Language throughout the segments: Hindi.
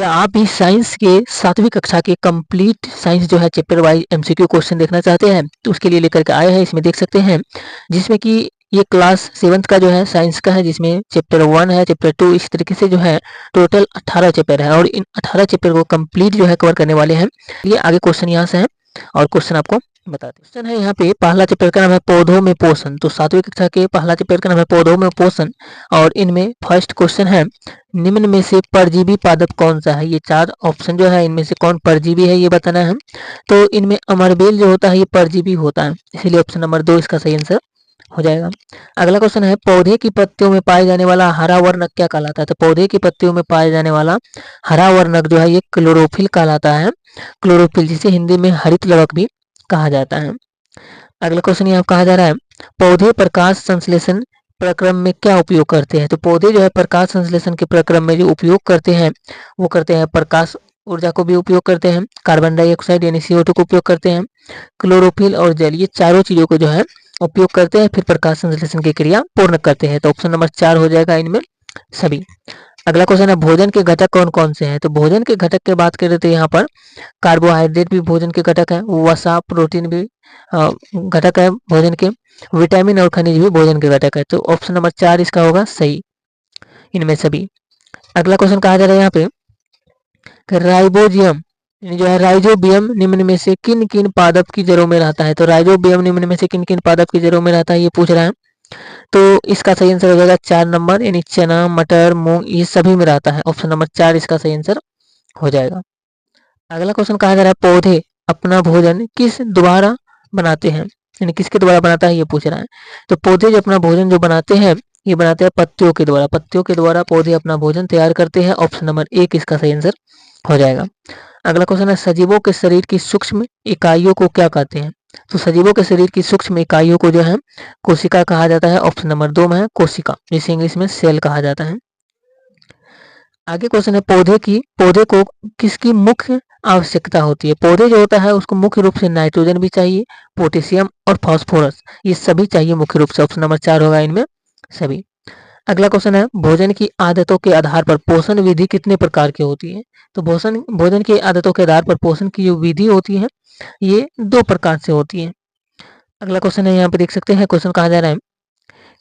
क्या आप भी साइंस के 7वीं कक्षा के कंप्लीट साइंस जो है चैप्टर वाइज एमसीक्यू क्वेश्चन देखना चाहते हैं? तो उसके लिए लेकर के आए हैं, इसमें देख सकते हैं जिसमें कि ये क्लास 7th का जो है साइंस का है, जिसमें चैप्टर 1 है, चैप्टर 2, इस तरीके से जो है टोटल 18 चैप्टर है और इन 18 चैप्टर को कंप्लीट जो है कवर करने वाले हैं। ये आगे क्वेश्चन यहाँ से है और क्वेश्चन आपको बताते हैं। क्वेश्चन है यहाँ पे, पहला चैप्टर का नाम है पौधों में पोषण। तो 7वीं कक्षा के पहला चैप्टर का नाम है पौधों में पोषण और इनमें फर्स्ट क्वेश्चन है, निम्न में से परजीवी पादप कौन सा है? ये 4 ऑप्शन जो है, इनमें से कौन परजीवी है ये बताना है। तो इनमें अमरबेल जो होता है ये परजीवी होता है, इसीलिए ऑप्शन नंबर 2 इसका सही आंसर हो जाएगा। अगला क्वेश्चन है, पौधे की पत्तियों में पाए जाने वाला हरा वर्णक क्या कहलाता है? तो पौधे की पत्तियों में पाए जाने वाला हरा वर्णक जो है ये क्लोरोफिल कहलाता है। क्लोरोफिल, जिसे हिंदी में हरित लवक भी कहा जाता है। अगला क्वेश्चन यहाँ कहा जा रहा है, पौधे प्रकाश संश्लेषण प्रक्रम में क्या उपयोग करते हैं? तो पौधे जो है प्रकाश संश्लेषण के प्रक्रम में जो उपयोग करते हैं वो करते हैं प्रकाश ऊर्जा को भी उपयोग करते हैं, कार्बन डाइऑक्साइड यानी CO2 को उपयोग करते हैं, क्लोरोफिल और जल, ये चारों चीजों को जो है उपयोग करते हैं, फिर प्रकाश संश्लेषण की क्रिया पूर्ण करते हैं। तो ऑप्शन नंबर 4 हो जाएगा इनमें सभी। अगला क्वेश्चन है, भोजन के घटक कौन कौन से हैं? तो भोजन के घटक की बात करें तो यहाँ पर कार्बोहाइड्रेट भी भोजन के घटक है, वसा प्रोटीन भी घटक है भोजन के, विटामिन और खनिज भी भोजन के घटक है। तो ऑप्शन नंबर 4 इसका होगा सही, इनमें सभी। अगला क्वेश्चन कहा जा रहा है यहाँ पे, राइबोजियम जो है राइजोबियम निम्न में से किन किन पादप की जड़ों में रहता है? तो राइजोबियम निम्न में से किन किन पादप की जड़ों में रहता है ये पूछ रहा है। तो इसका सही आंसर हो जाएगा 4 नंबर, यानी चना, मटर, मूंग, ये सभी में रहता है। ऑप्शन नंबर 4 इसका सही आंसर हो जाएगा। अगला क्वेश्चन कहा जा रहा है, पौधे अपना भोजन किस द्वारा बनाते हैं? यानी किसके द्वारा बनाता है ये पूछ रहा है। तो पौधे जो अपना भोजन जो बनाते हैं ये बनाते हैं पत्तियों के द्वारा। पत्तियों के द्वारा पौधे अपना भोजन तैयार करते हैं। ऑप्शन नंबर 1 इसका सही आंसर हो जाएगा। अगला क्वेश्चन है, सजीवों के शरीर की सूक्ष्म इकाइयों को क्या कहते हैं? तो सजीवों के शरीर की सूक्ष्म इकाइयों को जो है कोशिका कहा जाता है। ऑप्शन नंबर 2 में है कोशिका, जिसे इंग्लिश में सेल कहा जाता है। आगे क्वेश्चन है, पौधे को किसकी मुख्य आवश्यकता होती है? पौधे जो होता है उसको मुख्य रूप से नाइट्रोजन भी चाहिए, पोटेशियम और फास्फोरस, ये सभी चाहिए मुख्य रूप से। ऑप्शन नंबर 4 होगा इनमें सभी। अगला क्वेश्चन है, भोजन की आदतों के आधार पर पोषण विधि कितने प्रकार की होती है? तो भोजन की आदतों के आधार पर पोषण की जो विधि होती है ये 2 प्रकार से होती है। अगला क्वेश्चन है, यहाँ पे देख सकते हैं क्वेश्चन कहा जा रहा है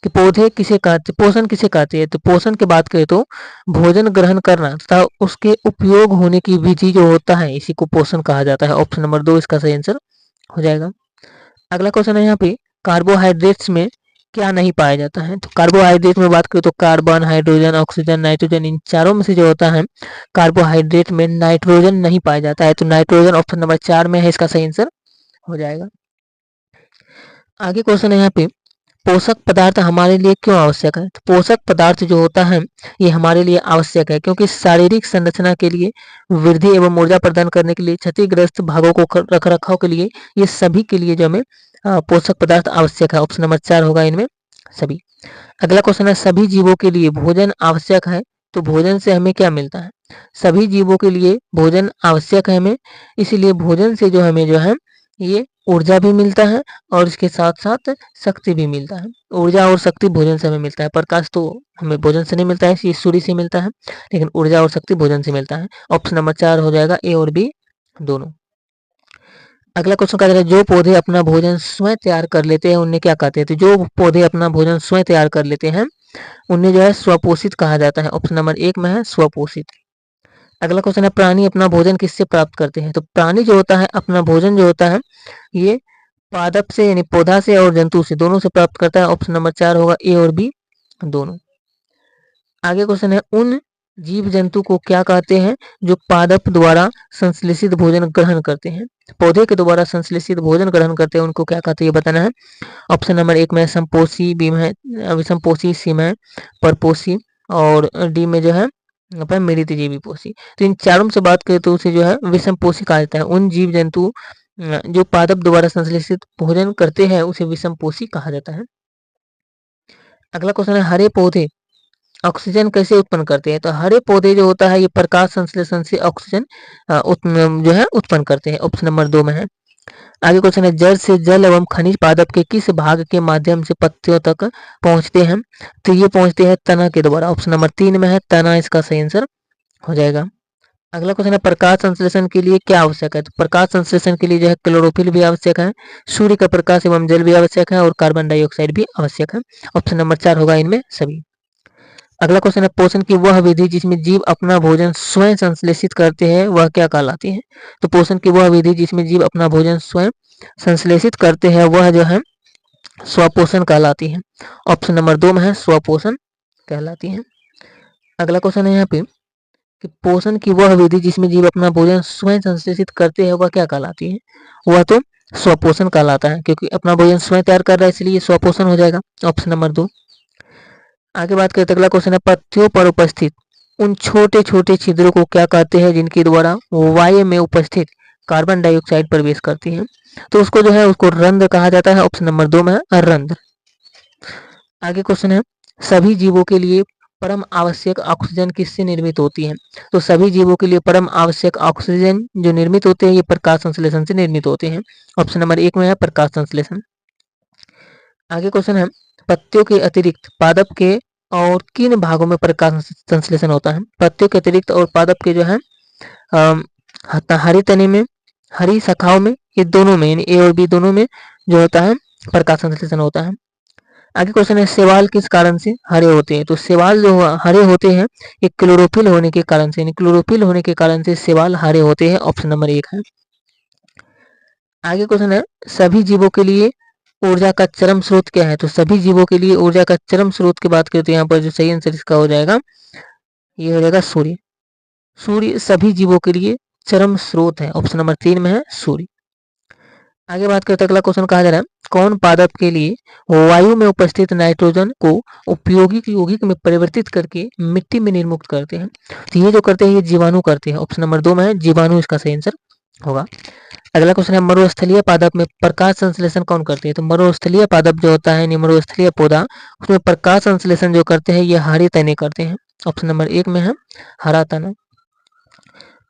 कि पोषण किसे कहते हैं? तो पोषण की बात करें तो भोजन ग्रहण करना तथा उसके उपयोग होने की विधि जो होता है इसी को पोषण कहा जाता है। ऑप्शन नंबर 2 इसका सही आंसर हो जाएगा। अगला क्वेश्चन है यहाँ पे, कार्बोहाइड्रेट्स में क्या नहीं पाया जाता है? तो कार्बोहाइड्रेट में बात करें तो कार्बन, हाइड्रोजन, ऑक्सीजन, नाइट्रोजन, इन चारों में से जो होता है कार्बोहाइड्रेट में नाइट्रोजन नहीं पाया जाता है। तो नाइट्रोजन ऑप्शन नंबर 4 में है, इसका सही आंसर हो जाएगा। आगे क्वेश्चन है यहाँ पे, पोषक पदार्थ हमारे लिए क्यों आवश्यक है? तो पोषक पदार्थ जो होता है ये हमारे लिए आवश्यक है क्योंकि शारीरिक संरचना के लिए, वृद्धि एवं ऊर्जा प्रदान करने के लिए, क्षतिग्रस्त भागों को रख रखाव के लिए, ये सभी के लिए जो हमें पोषक पदार्थ आवश्यक है। ऑप्शन नंबर 4 होगा इनमें सभी। अगला क्वेश्चन है, सभी जीवों के लिए भोजन आवश्यक है तो भोजन से हमें क्या मिलता है? सभी जीवों के लिए भोजन आवश्यक है हमें, इसीलिए भोजन से जो हमें जो है ये ऊर्जा भी मिलता है और इसके साथ साथ शक्ति भी मिलता है। ऊर्जा और शक्ति भोजन से हमें मिलता है। प्रकाश तो हमें भोजन से नहीं मिलता है, ये सूर्य से मिलता है, लेकिन ऊर्जा और शक्ति भोजन से मिलता है। ऑप्शन नंबर 4 हो जाएगा, ए और बी दोनों। अगला क्वेश्चन कह रहा है, जो पौधे अपना भोजन स्वयं तैयार कर लेते हैं उन्हें क्या कहते हैं? तो जो पौधे अपना भोजन स्वयं तैयार कर लेते हैं उन्हें जो है स्वपोषित कहा जाता है। ऑप्शन नंबर 1 में है स्वपोषित। अगला क्वेश्चन है, प्राणी अपना भोजन किससे प्राप्त करते हैं? तो प्राणी जो होता है अपना भोजन जो होता है ये पादप से यानी पौधा से और जंतु से, दोनों से प्राप्त करता है। ऑप्शन नंबर 4 होगा, ए और बी दोनों। आगे क्वेश्चन है, उन जीव जंतु को क्या कहते हैं जो पादप द्वारा संश्लेषित भोजन ग्रहण करते हैं? पौधे के द्वारा संश्लेषित भोजन ग्रहण करते हैं उनको क्या कहते हैं ये बताना है। ऑप्शन नंबर 1 में संपोषी, बी में विषमपोषी, सी में परपोषी और डी में जो है अपना मृतजीवी पोषी। तो इन चारों से बात करें तो उसे जो है विषमपोषी कहा जाता है। उन जीव जंतु जो पादप द्वारा संश्लेषित भोजन करते हैं उसे विषमपोषी कहा जाता है। अगला क्वेश्चन है, हरे पौधे ऑक्सीजन कैसे उत्पन्न करते हैं? तो हरे पौधे जो होता है ये प्रकाश संश्लेषण से ऑक्सीजन जो है उत्पन्न करते हैं। ऑप्शन नंबर 2 में है। आगे क्वेश्चन है, जड़ से जल एवं खनिज पादप के किस भाग के माध्यम से पत्तियों तक पहुंचते हैं? तो ये पहुंचते हैं तना के द्वारा। ऑप्शन नंबर 3 में है तना, इसका सही आंसर हो जाएगा। अगला क्वेश्चन है प्रकाश संश्लेषण के लिए क्या आवश्यक है? तो प्रकाश संश्लेषण के लिए जो है क्लोरोफिल भी आवश्यक है, सूर्य का प्रकाश एवं जल भी आवश्यक है और कार्बन डाइऑक्साइड भी आवश्यक है। ऑप्शन नंबर 4 होगा इनमें सभी। अगला क्वेश्चन है पोषण की वह विधि जिसमें जीव अपना भोजन स्वयं संश्लेषित करते हैं वह क्या कहलाती है? तो पोषण की वह विधि जिसमें जीव अपना भोजन स्वयं संश्लेषित करते हैं वह जो है स्वपोषण कहलाती है। ऑप्शन नंबर 2 में है स्वपोषण कहलाती है। अगला क्वेश्चन है यहाँ पे कि पोषण की वह विधि जिसमें जीव अपना भोजन स्वयं संश्लेषित करते हैं वह क्या कहलाती है? वह तो स्वपोषण कहलाता है, क्योंकि अपना भोजन स्वयं तैयार कर रहा है इसलिए स्वपोषण हो जाएगा। Option number 2। आगे बात करते अगला क्वेश्चन है पत्तियों पर उपस्थित उन छोटे छोटे छिद्रों को क्या कहते हैं जिनके द्वारा वायु में उपस्थित कार्बन डाइऑक्साइड प्रवेश करती है? तो उसको जो है उसको रंध्र कहा जाता है। ऑप्शन नंबर 2 में है रंध्र। आगे क्वेश्चन है सभी जीवों के लिए परम आवश्यक ऑक्सीजन किससे निर्मित होती है? तो सभी जीवों के लिए परम आवश्यक ऑक्सीजन जो निर्मित होते हैं ये प्रकाश संश्लेषण से निर्मित होते हैं। ऑप्शन नंबर 1 में है प्रकाश संश्लेषण। आगे क्वेश्चन है पत्तियों के अतिरिक्त पादप के और किन भागों में प्रकाश संश्लेषण होता है? पत्तियों के अतिरिक्त और पादप के जो है हरी तने में, हरी शाखाओं में, ये दोनों में यानी ए और बी दोनों में जो होता है प्रकाश संश्लेषण होता है। आगे क्वेश्चन है शैवाल किस कारण से हरे होते हैं? तो शैवाल जो हरे होते हैं ये क्लोरोफिल होने के कारण से, यानी क्लोरोफिल होने के कारण से शैवाल हरे होते हैं। ऑप्शन नंबर 1 है। आगे क्वेश्चन है सभी जीवों के लिए ऊर्जा का चरम स्रोत क्या है? तो सभी जीवों के लिए ऊर्जा का चरम स्रोत की बात करें तो यहाँ पर जो सही आंसर इसका हो जाएगा ये हो जाएगा सूर्य। सूर्य सभी जीवों के लिए चरम स्रोत है। ऑप्शन नंबर 3 में है सूर्य। आगे बात करते अगला क्वेश्चन कहा जा रहा है कौन पादप के लिए वायु में उपस्थित नाइट्रोजन को उपयोगिक यौगिक में परिवर्तित करके मिट्टी में निर्मुक्त करते हैं? तो ये जो करते हैं ये जीवाणु करते हैं। ऑप्शन नंबर 2 में है जीवाणु इसका सही आंसर होगा। अगला क्वेश्चन है मरुस्थलीय पादप में प्रकाश संश्लेषण कौन करते हैं? तो मरुस्थलीय पादप जो होता है मरुस्थलीय पौधा उसमें प्रकाश संश्लेषण जो करते हैं ये हरे तने करते हैं। ऑप्शन नंबर 1 में है हरा तना।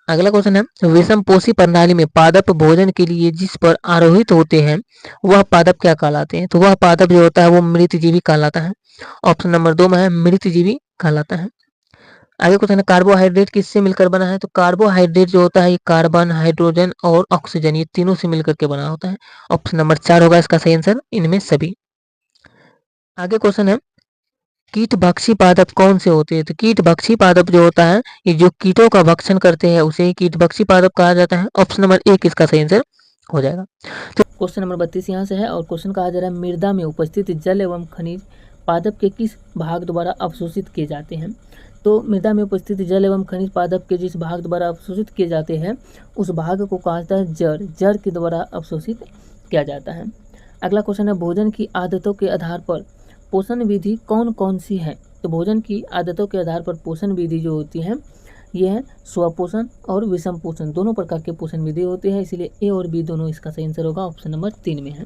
अगला क्वेश्चन है विषमपोषी प्रणाली में पादप भोजन के लिए जिस पर आरोहित होते हैं वह पादप क्या कहलाते हैं? तो वह पादप जो होता है वो मृतजीवी कहलाता है। ऑप्शन नंबर 2 में है मृतजीवी कहलाता है। आगे क्वेश्चन है कार्बोहाइड्रेट किससे मिलकर बना है? तो कार्बोहाइड्रेट जो होता है ये कार्बन, हाइड्रोजन और ऑक्सीजन ये तीनों से मिलकर के बना होता है। ऑप्शन नंबर 4 होगा इसका सही आंसर इनमें सभी। आगे क्वेश्चन है कीटभक्षी पादप कौन से होते हैं? तो कीटभक्षी पादप जो होता है ये जो कीटों का भक्षण करते हैं उसे कीटभक्षी पादप कहा जाता है। ऑप्शन नंबर 1 इसका सही आंसर हो जाएगा। तो क्वेश्चन नंबर 32 यहाँ से है और क्वेश्चन कहा जा रहा है मृदा में उपस्थित जल एवं खनिज पादप के किस भाग द्वारा अवशोषित किए जाते हैं? तो मृदा में उपस्थित जल एवं खनिज पादप के जिस भाग द्वारा अवशोषित किए जाते हैं उस भाग को कहा जाता है जड़। जड़ के द्वारा अवशोषित किया जाता है। अगला क्वेश्चन है भोजन की आदतों के आधार पर पोषण विधि कौन कौन सी है? तो भोजन की आदतों के आधार पर पोषण विधि जो होती है ये है स्वपोषण और विषम पोषण, दोनों प्रकार के पोषण विधि होते हैं, इसलिए ए और बी दोनों इसका सही आंसर होगा। ऑप्शन नंबर 3 में है।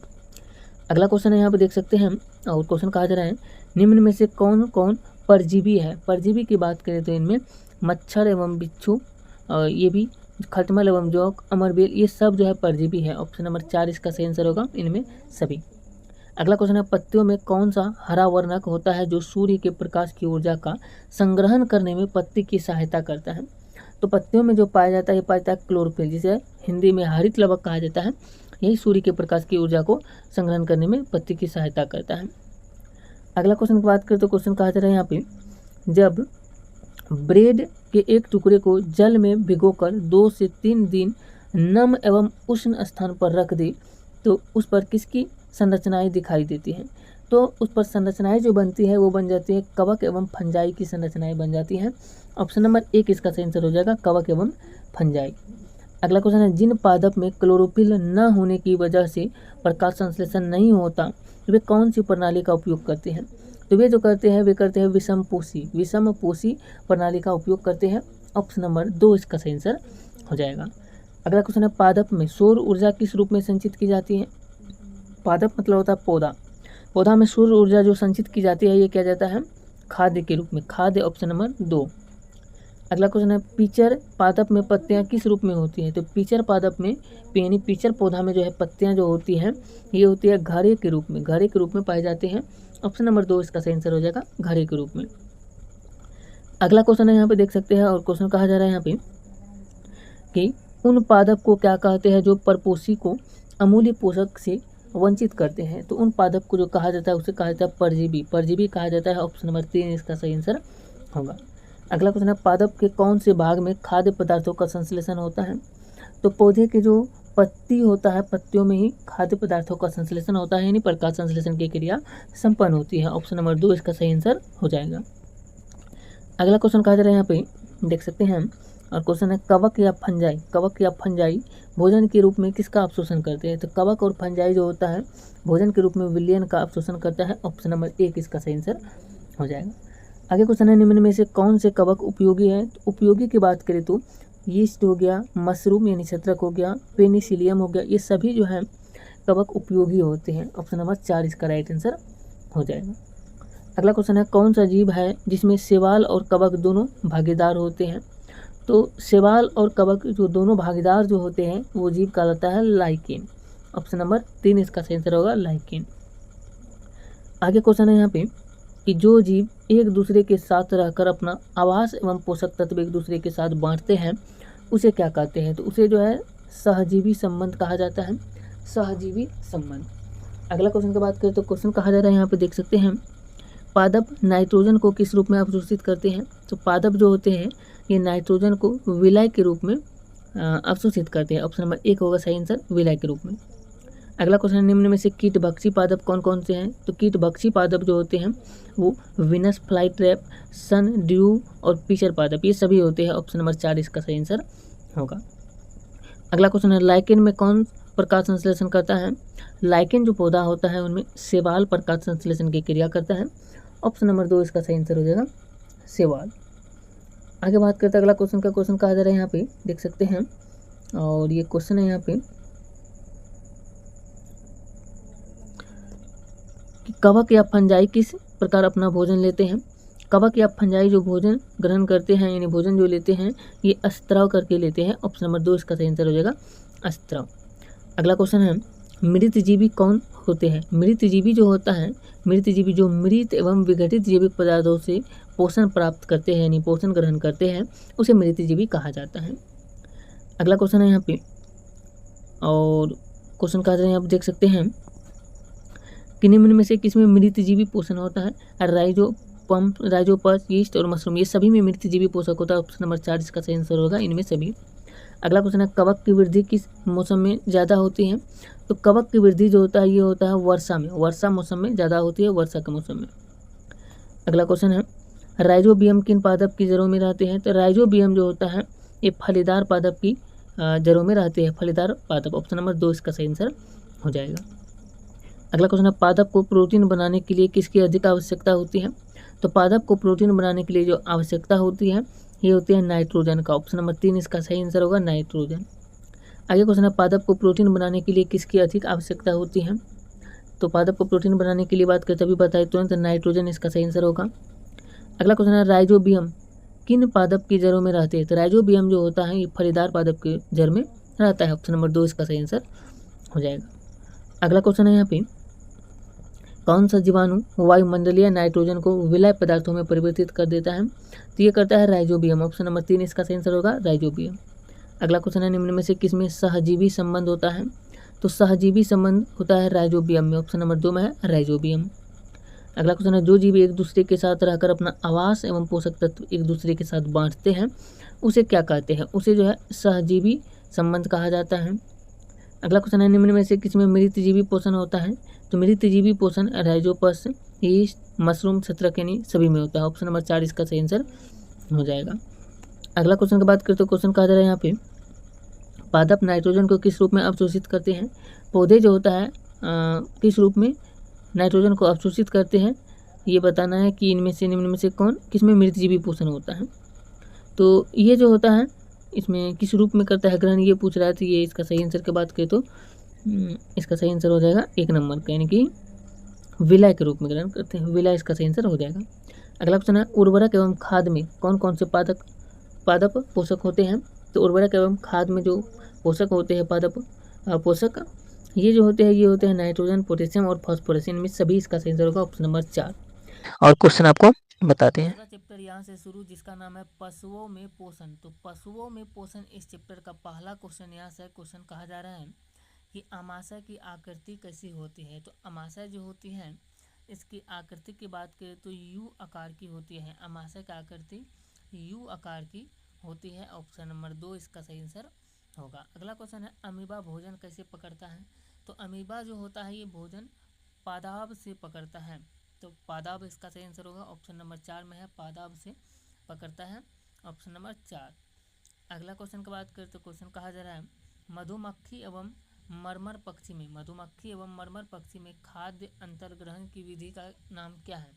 अगला क्वेश्चन है यहाँ पे देख सकते हैं और क्वेश्चन कहा जा रहा है निम्न में से कौन कौन परजीवी है? परजीवी की बात करें तो इनमें मच्छर एवं बिच्छू, ये भी खटमल एवं जोंक, अमरबेल, ये सब जो है परजीवी है। ऑप्शन नंबर 4 इसका सही आंसर होगा इनमें सभी। अगला क्वेश्चन है पत्तियों में कौन सा हरा वर्णक होता है जो सूर्य के प्रकाश की ऊर्जा का संग्रहण करने में पत्ती की सहायता करता है? तो पत्तियों में जो पाया जाता है ये पाया जाता है क्लोरोफिल, जिसे हिंदी में हरित लवक कहा जाता है। यही सूर्य के प्रकाश की ऊर्जा को संग्रहण करने में पत्ती की सहायता करता है। अगला क्वेश्चन की बात करें तो क्वेश्चन कहा जा रहा है यहाँ पे जब ब्रेड के एक टुकड़े को जल में भिगोकर 2 से 3 दिन नम एवं उष्ण स्थान पर रख दे तो उस पर किसकी संरचनाएं दिखाई देती हैं? तो उस पर संरचनाएं जो बनती है वो बन जाती है कवक एवं फंजाई की संरचनाएं बन जाती हैं। ऑप्शन नंबर 1 इसका सही आंसर हो जाएगा कवक एवं फंजाई। अगला क्वेश्चन है जिन पादप में क्लोरोफिल न होने की वजह से प्रकाश संश्लेषण नहीं होता वे कौन सी प्रणाली का उपयोग करते हैं? तो वे जो करते हैं वे करते हैं विषमपोषी प्रणाली का उपयोग करते हैं। ऑप्शन नंबर 2 इसका सही आंसर हो जाएगा। अगला क्वेश्चन है पादप में सौर ऊर्जा किस रूप में संचित की जाती है? पादप मतलब होता है पौधा। पौधा में सौर ऊर्जा जो संचित की जाती है ये क्या जाता है खाद्य के रूप में, खाद्य। Option number 2। अगला क्वेश्चन है पिचर पादप में पत्तियां किस रूप में होती हैं? तो पिचर पादप में यानी पिचर पौधा में जो है पत्तियां जो होती हैं ये होती है घड़े के रूप में, घड़े के रूप में पाए जाते हैं। ऑप्शन नंबर 2 इसका सही आंसर हो जाएगा घड़े के रूप में। अगला क्वेश्चन है यहाँ पे देख सकते हैं और क्वेश्चन कहा जा रहा है यहाँ पे कि उन पादप को क्या कहते हैं जो परपोषी को अमूल्य पोषक से वंचित करते हैं। तो उन पादप को जो कहा जाता है उसे कहा जाता है परजीवी। परजीवी कहा जाता है। ऑप्शन नंबर 3 इसका सही आंसर होगा। अगला क्वेश्चन है, पादप के कौन से भाग में खाद्य पदार्थों का संश्लेषण होता है। तो पौधे के जो पत्ती होता है, पत्तियों में ही खाद्य पदार्थों का संश्लेषण होता है, यानी प्रकाश संश्लेषण की क्रिया संपन्न होती है। ऑप्शन नंबर 2 इसका सही आंसर हो जाएगा। अगला क्वेश्चन कहा जा रहा है, यहाँ पे देख सकते हैं हम, और क्वेश्चन है, कवक या फंजाई, कवक या फंजाई भोजन के रूप में किसका अवशोषण करते हैं। तो कवक और फंजाई जो होता है भोजन के रूप में विलयन का अवशोषण करता है। ऑप्शन नंबर 1 इसका सही आंसर हो जाएगा। आगे क्वेश्चन है, निम्न में से कौन से कवक उपयोगी है। तो उपयोगी की बात करें तो यीस्ट हो गया, मशरूम यानी छत्रक हो गया, पेनिसिलियम हो गया, ये सभी जो है कवक उपयोगी होते हैं। ऑप्शन नंबर 4 इसका राइट आंसर हो जाएगा। अगला क्वेश्चन है, कौन सा जीव है जिसमें शैवाल और कवक दोनों भागीदार होते हैं। तो शैवाल और कवक जो दोनों भागीदार जो होते हैं वो जीव कहलाता है लाइकेन। ऑप्शन नंबर 3 इसका सही आंसर होगा लाइकेन। आगे क्वेश्चन है यहाँ पे कि जो जीव एक दूसरे के साथ रहकर अपना आवास एवं पोषक तत्व एक दूसरे के साथ बांटते हैं उसे क्या कहते हैं। तो उसे जो है सहजीवी संबंध कहा जाता है। सहजीवी संबंध। अगला क्वेश्चन की बात करें तो क्वेश्चन कहा जा रहा है, यहाँ पे देख सकते हैं, पादप नाइट्रोजन को किस रूप में अवशोषित करते हैं। तो पादप जो होते हैं ये नाइट्रोजन को विलय के रूप में अवशोषित करते हैं। ऑप्शन नंबर 1 होगा सही आंसर, विलय के रूप में। अगला क्वेश्चन, निम्न में से कीटभक्षी पादप कौन कौन से हैं। तो कीटभक्षी पादप जो होते हैं वो Venus fly trap, sun dew और पिचर पादप, ये सभी होते हैं। ऑप्शन नंबर 4 इसका सही आंसर होगा। अगला क्वेश्चन है, लाइकेन में कौन प्रकाश संश्लेषण करता है। लाइकेन जो पौधा होता है उनमें शैवाल प्रकाश संश्लेषण की क्रिया करता है। ऑप्शन नंबर 2 इसका सही आंसर हो जाएगा शैवाल। आगे बात करते हैं अगला क्वेश्चन का। क्वेश्चन कहा जा रहा है, यहाँ पे देख सकते हैं, और ये क्वेश्चन है यहाँ पे कि कवक या फंजाई किस प्रकार अपना भोजन लेते हैं। कवक या फंजाई जो भोजन ग्रहण करते हैं यानी भोजन जो लेते हैं ये अस्त्राव करके लेते हैं। ऑप्शन नंबर 2 इसका सही आंसर हो जाएगा अस्त्राव। अगला क्वेश्चन है, मृतजीवी कौन होते हैं। मृतजीवी जो होता है, मृतजीवी जो मृत एवं विघटित जैविक पदार्थों से पोषण प्राप्त करते हैं यानी पोषण ग्रहण करते हैं उसे मृतजीवी कहा जाता है। अगला क्वेश्चन है यहाँ पे, और क्वेश्चन कहा जा रहा है, आप देख सकते हैं कि निम्न में से किसमें मृतजीवी पोषण होता है। राइजोपस, यीस्ट और मशरूम, ये सभी में मृतजीवी पोषक होता है। ऑप्शन नंबर 4 इसका सही आंसर होगा इनमें सभी। अगला क्वेश्चन है, कवक की वृद्धि किस मौसम में ज़्यादा होती है। तो कवक की वृद्धि जो होता है ये होता है वर्षा में, वर्षा मौसम में ज़्यादा होती है, वर्षा के मौसम में। अगला क्वेश्चन है, राइजोबियम किन पादप की जड़ों में रहते हैं। तो राइजोबियम जो होता है ये फलीदार पादप की जड़ों में रहते हैं, फलीदार पादप। ऑप्शन नंबर 2 इसका सही आंसर हो जाएगा। अगला क्वेश्चन है, पादप को प्रोटीन बनाने के लिए किसकी अधिक आवश्यकता होती है। तो पादप को प्रोटीन बनाने के लिए जो आवश्यकता होती है ये होती है नाइट्रोजन का। ऑप्शन नंबर 3 इसका सही आंसर होगा नाइट्रोजन। आगे क्वेश्चन है, पादप को प्रोटीन बनाने के लिए किसकी अधिक आवश्यकता होती है। तो पादप को प्रोटीन बनाने के लिए बात करते अभी बताए तुरंत नाइट्रोजन इसका सही आंसर होगा। अगला क्वेश्चन है, राइजोबियम किन पादप की जड़ों में रहते हैं। तो राइजोबियम जो होता है ये फलीदार पादप के जड़ में रहता है। ऑप्शन नंबर 2 इसका सही आंसर हो जाएगा। अगला क्वेश्चन है, यहाँ पे कौन सा जीवाणु वायुमंडलीय नाइट्रोजन को विलय पदार्थों में परिवर्तित कर देता है। तो ये करता है राइजोबियम। ऑप्शन नंबर 3 इसका सही आंसर होगा राइजोबियम। अगला क्वेश्चन है, निम्न में से किसमें सहजीवी संबंध होता है। तो सहजीवी संबंध होता है राइजोबियम में। ऑप्शन नंबर 2 में है राइजोबियम। अगला क्वेश्चन है, जो जीव एक दूसरे के साथ रहकर अपना आवास एवं पोषक तत्व एक दूसरे के साथ बांटते हैं उसे क्या कहते हैं। उसे जो है सहजीवी संबंध कहा जाता है। अगला क्वेश्चन है, निम्न में से किसमें मृतजीवी पोषण होता है। तो मृतजीवी पोषण राइजोपस, यीस्ट, मशरूम, छत्रक यानी सभी में होता है। ऑप्शन नंबर 4 इसका सही आंसर हो जाएगा। अगला क्वेश्चन की बात करें तो क्वेश्चन कहा जा रहा है यहाँ पे, पादप नाइट्रोजन को किस रूप में अवशोषित करते हैं। पौधे जो होता है किस रूप में नाइट्रोजन को अवशोषित करते हैं ये बताना है कि इनमें से निम्न में से कौन किसमें मृतजीवी पोषण होता है। तो ये जो होता है इसमें किस रूप में करता है ग्रहण ये पूछ रहा है। तो ये इसका सही आंसर की बात करें तो इसका सही आंसर हो जाएगा 1 नंबर का, यानी कि विलय के रूप में ग्रहण करते हैं। विलय इसका सही आंसर हो जाएगा। अगला क्वेश्चन है, उर्वरक एवं खाद में कौन कौन से पादप पोषक होते हैं। तो उर्वरक एवं खाद में जो पोषक होते हैं पादप पोषक ये जो होते हैं ये होते हैं नाइट्रोजन, पोटेशियम और फास्फोरस। इनमें सभी इसका सही आंसर होगा ऑप्शन नंबर 4। और क्वेश्चन आपको बताते हैं। दूसरा चैप्टर यहाँ से शुरू, जिसका नाम है पशुओं में पोषण। तो पशुओं में पोषण इस चैप्टर का पहला क्वेश्चन यहाँ से क्वेश्चन कहा जा रहा है कि अमाशय की आकृति कैसी होती है। तो अमाशय जो होती है इसकी आकृति की बात करें तो यू आकार की होती है। अमाशय की आकृति यू आकार की होती है। ऑप्शन नंबर 2 इसका सही आंसर होगा। अगला क्वेश्चन है अमीबा भोजन कैसे पकड़ता है। तो अमीबा जो होता है ये भोजन पादाब से पकड़ता है। तो पादाब इसका सही आंसर होगा। ऑप्शन नंबर 4 में है, पादाब से पकड़ता है। Option number 4। अगला क्वेश्चन की बात करें तो क्वेश्चन कहा जा रहा है मधुमक्खी एवं मरमर पक्षी में, मधुमक्खी एवं मरमर पक्षी में खाद्य अंतर्ग्रहण की विधि का नाम क्या है।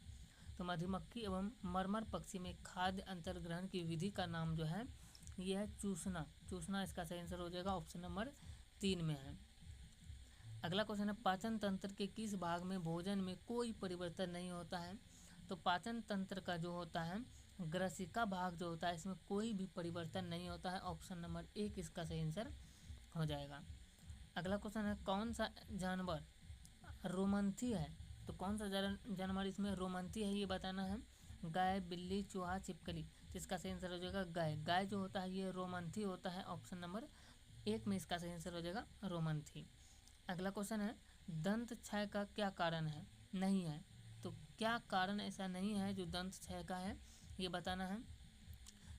तो मधुमक्खी एवं मरमर पक्षी में खाद्य अंतर्ग्रहण की विधि का नाम जो है ये है चूसना। चूसना इसका सही आंसर हो जाएगा। ऑप्शन नंबर 3 में है। अगला क्वेश्चन है पाचन तंत्र के किस भाग में भोजन में कोई परिवर्तन नहीं होता है। तो पाचन तंत्र का जो होता है ग्रसिका भाग जो होता है इसमें कोई भी परिवर्तन नहीं होता है। ऑप्शन नंबर 1 इसका सही आंसर हो जाएगा। अगला क्वेश्चन है कौन सा जानवर रोमंथी है। तो कौन सा जानवर इसमें रोमंथी है ये बताना है। गाय, बिल्ली, चूहा, छिपकली। तो इसका सही आंसर हो जाएगा गाय। गाय जो होता है ये रोमंथी होता है। ऑप्शन नंबर 1 में इसका सही आंसर हो जाएगा रोमंथी। अगला क्वेश्चन है दंत क्षय का क्या कारण है, नहीं है। तो क्या कारण ऐसा नहीं है जो दंत क्षय का है ये बताना है।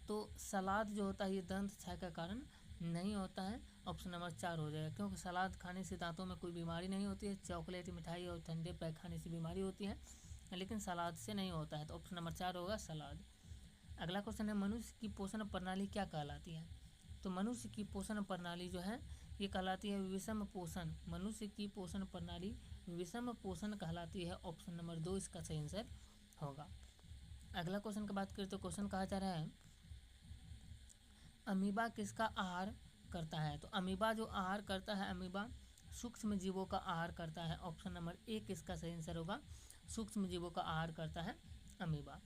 तो सलाद जो होता है ये दंत क्षय का कारण नहीं होता है। ऑप्शन नंबर 4 हो जाएगा, क्योंकि सलाद खाने से दांतों में कोई बीमारी नहीं होती है। चॉकलेट, मिठाई और ठंडे पेय खाने से बीमारी होती है, लेकिन सलाद से नहीं होता है। तो ऑप्शन नंबर 4 होगा सलाद। अगला क्वेश्चन है मनुष्य की पोषण प्रणाली क्या कहलाती है। तो मनुष्य की पोषण प्रणाली जो है ये कहलाती है विषम पोषण। मनुष्य की पोषण प्रणाली विषम पोषण कहलाती है। ऑप्शन नंबर 2 इसका सही आंसर होगा। अगला क्वेश्चन की बात करें तो क्वेश्चन कहा जा रहा है अमीबा किसका आहार करता है। तो अमीबा जो आहार करता है, अमीबा सूक्ष्म जीवों का आहार करता है। ऑप्शन नंबर 1 इसका सही आंसर होगा। सूक्ष्म जीवों का आहार करता है अमीबा।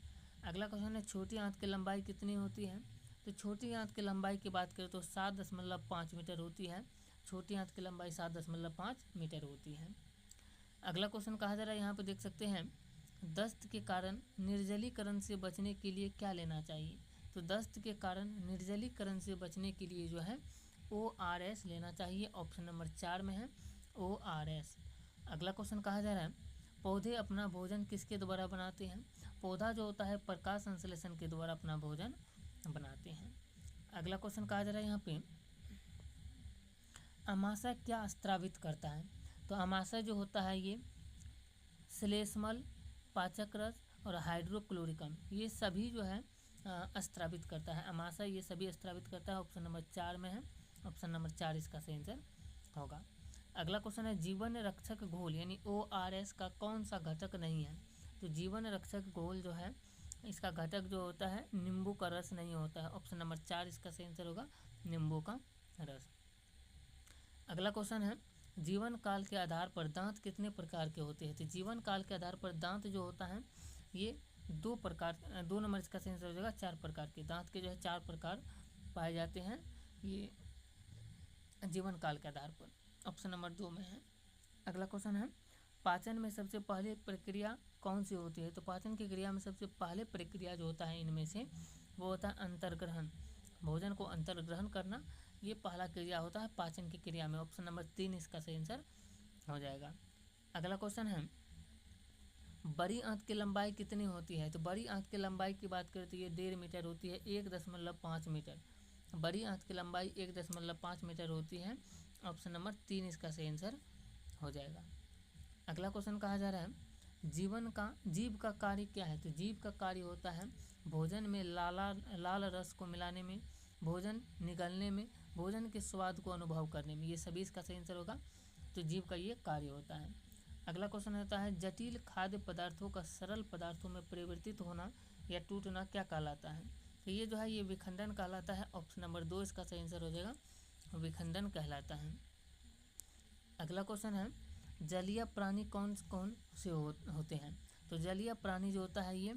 अगला क्वेश्चन है छोटी आंत की लंबाई कितनी होती है। तो छोटी आंत की लंबाई की बात करें तो 7.5 मीटर होती है। छोटी आंत की लंबाई 7.5 मीटर होती है। अगला क्वेश्चन कहा जा रहा है यहाँ पे देख सकते हैं दस्त के कारण निर्जलीकरण से बचने के लिए क्या लेना चाहिए। तो दस्त के कारण निर्जलीकरण से बचने के लिए जो है ORS लेना चाहिए। ऑप्शन नंबर 4 में है ORS। अगला क्वेश्चन कहा जा रहा है पौधे अपना भोजन किसके द्वारा बनाते हैं। पौधा जो होता है प्रकाश संश्लेषण के द्वारा अपना भोजन बनाते हैं। अगला क्वेश्चन कहा जा रहा है यहाँ पे अमाशय क्या स्त्रावित करता है। तो अमाशय जो होता है ये श्लेष्मल, पाचक रस और हाइड्रोक्लोरिकम ये सभी जो है स्त्रावित करता है। अमाशय ये सभी स्त्रावित करता है। ऑप्शन नंबर 4 में है। ऑप्शन नंबर 4 इसका सही आंसर होगा। अगला क्वेश्चन है जीवन रक्षक घोल यानी ORS का कौन सा घटक नहीं है। तो जीवन रक्षक घोल जो है इसका घटक जो होता है नींबू का रस नहीं होता है। ऑप्शन नंबर 4 इसका सही आंसर होगा नींबू का रस। अगला क्वेश्चन है जीवन काल के आधार पर दांत कितने प्रकार के होते हैं। तो जीवन काल के आधार पर दांत जो होता है ये 2 नंबर इसका सही आंसर हो जाएगा 4 प्रकार के दांत के जो है 4 प्रकार पाए जाते हैं ये जीवन काल के आधार पर। ऑप्शन नंबर 2 में है। अगला क्वेश्चन है पाचन में सबसे पहले प्रक्रिया कौन सी होती है। तो पाचन की क्रिया में सबसे पहले प्रक्रिया जो होता है इनमें से वो होता है अंतर्ग्रहण। भोजन को अंतर्ग्रहण करना ये पहला क्रिया होता है पाचन की क्रिया में। ऑप्शन नंबर 3 इसका सही आंसर हो जाएगा। अगला क्वेश्चन है बड़ी आंत की लंबाई कितनी होती है। तो बड़ी आंत की लंबाई की बात करें तो ये 1.5 मीटर होती है, 1.5 मीटर। बड़ी आंत की लंबाई 1.5 मीटर होती है। ऑप्शन नंबर 3 इसका सही आंसर हो जाएगा। अगला क्वेश्चन कहा जा रहा है जीव का कार्य क्या है। तो जीव का कार्य होता है भोजन में लाल रस को मिलाने में, भोजन निगलने में, भोजन के स्वाद को अनुभव करने में, ये सभी इसका सही आंसर होगा। तो जीव का ये कार्य होता है। अगला क्वेश्चन होता है जटिल खाद्य पदार्थों का सरल पदार्थों में परिवर्तित होना या टूटना क्या कहलाता है। तो ये जो है ये विखंडन कहलाता है। ऑप्शन नंबर 2 इसका सही आंसर हो जाएगा विखंडन कहलाता है। अगला क्वेश्चन है जलीय प्राणी कौन कौन से होते हैं। तो जलीय प्राणी जो होता है ये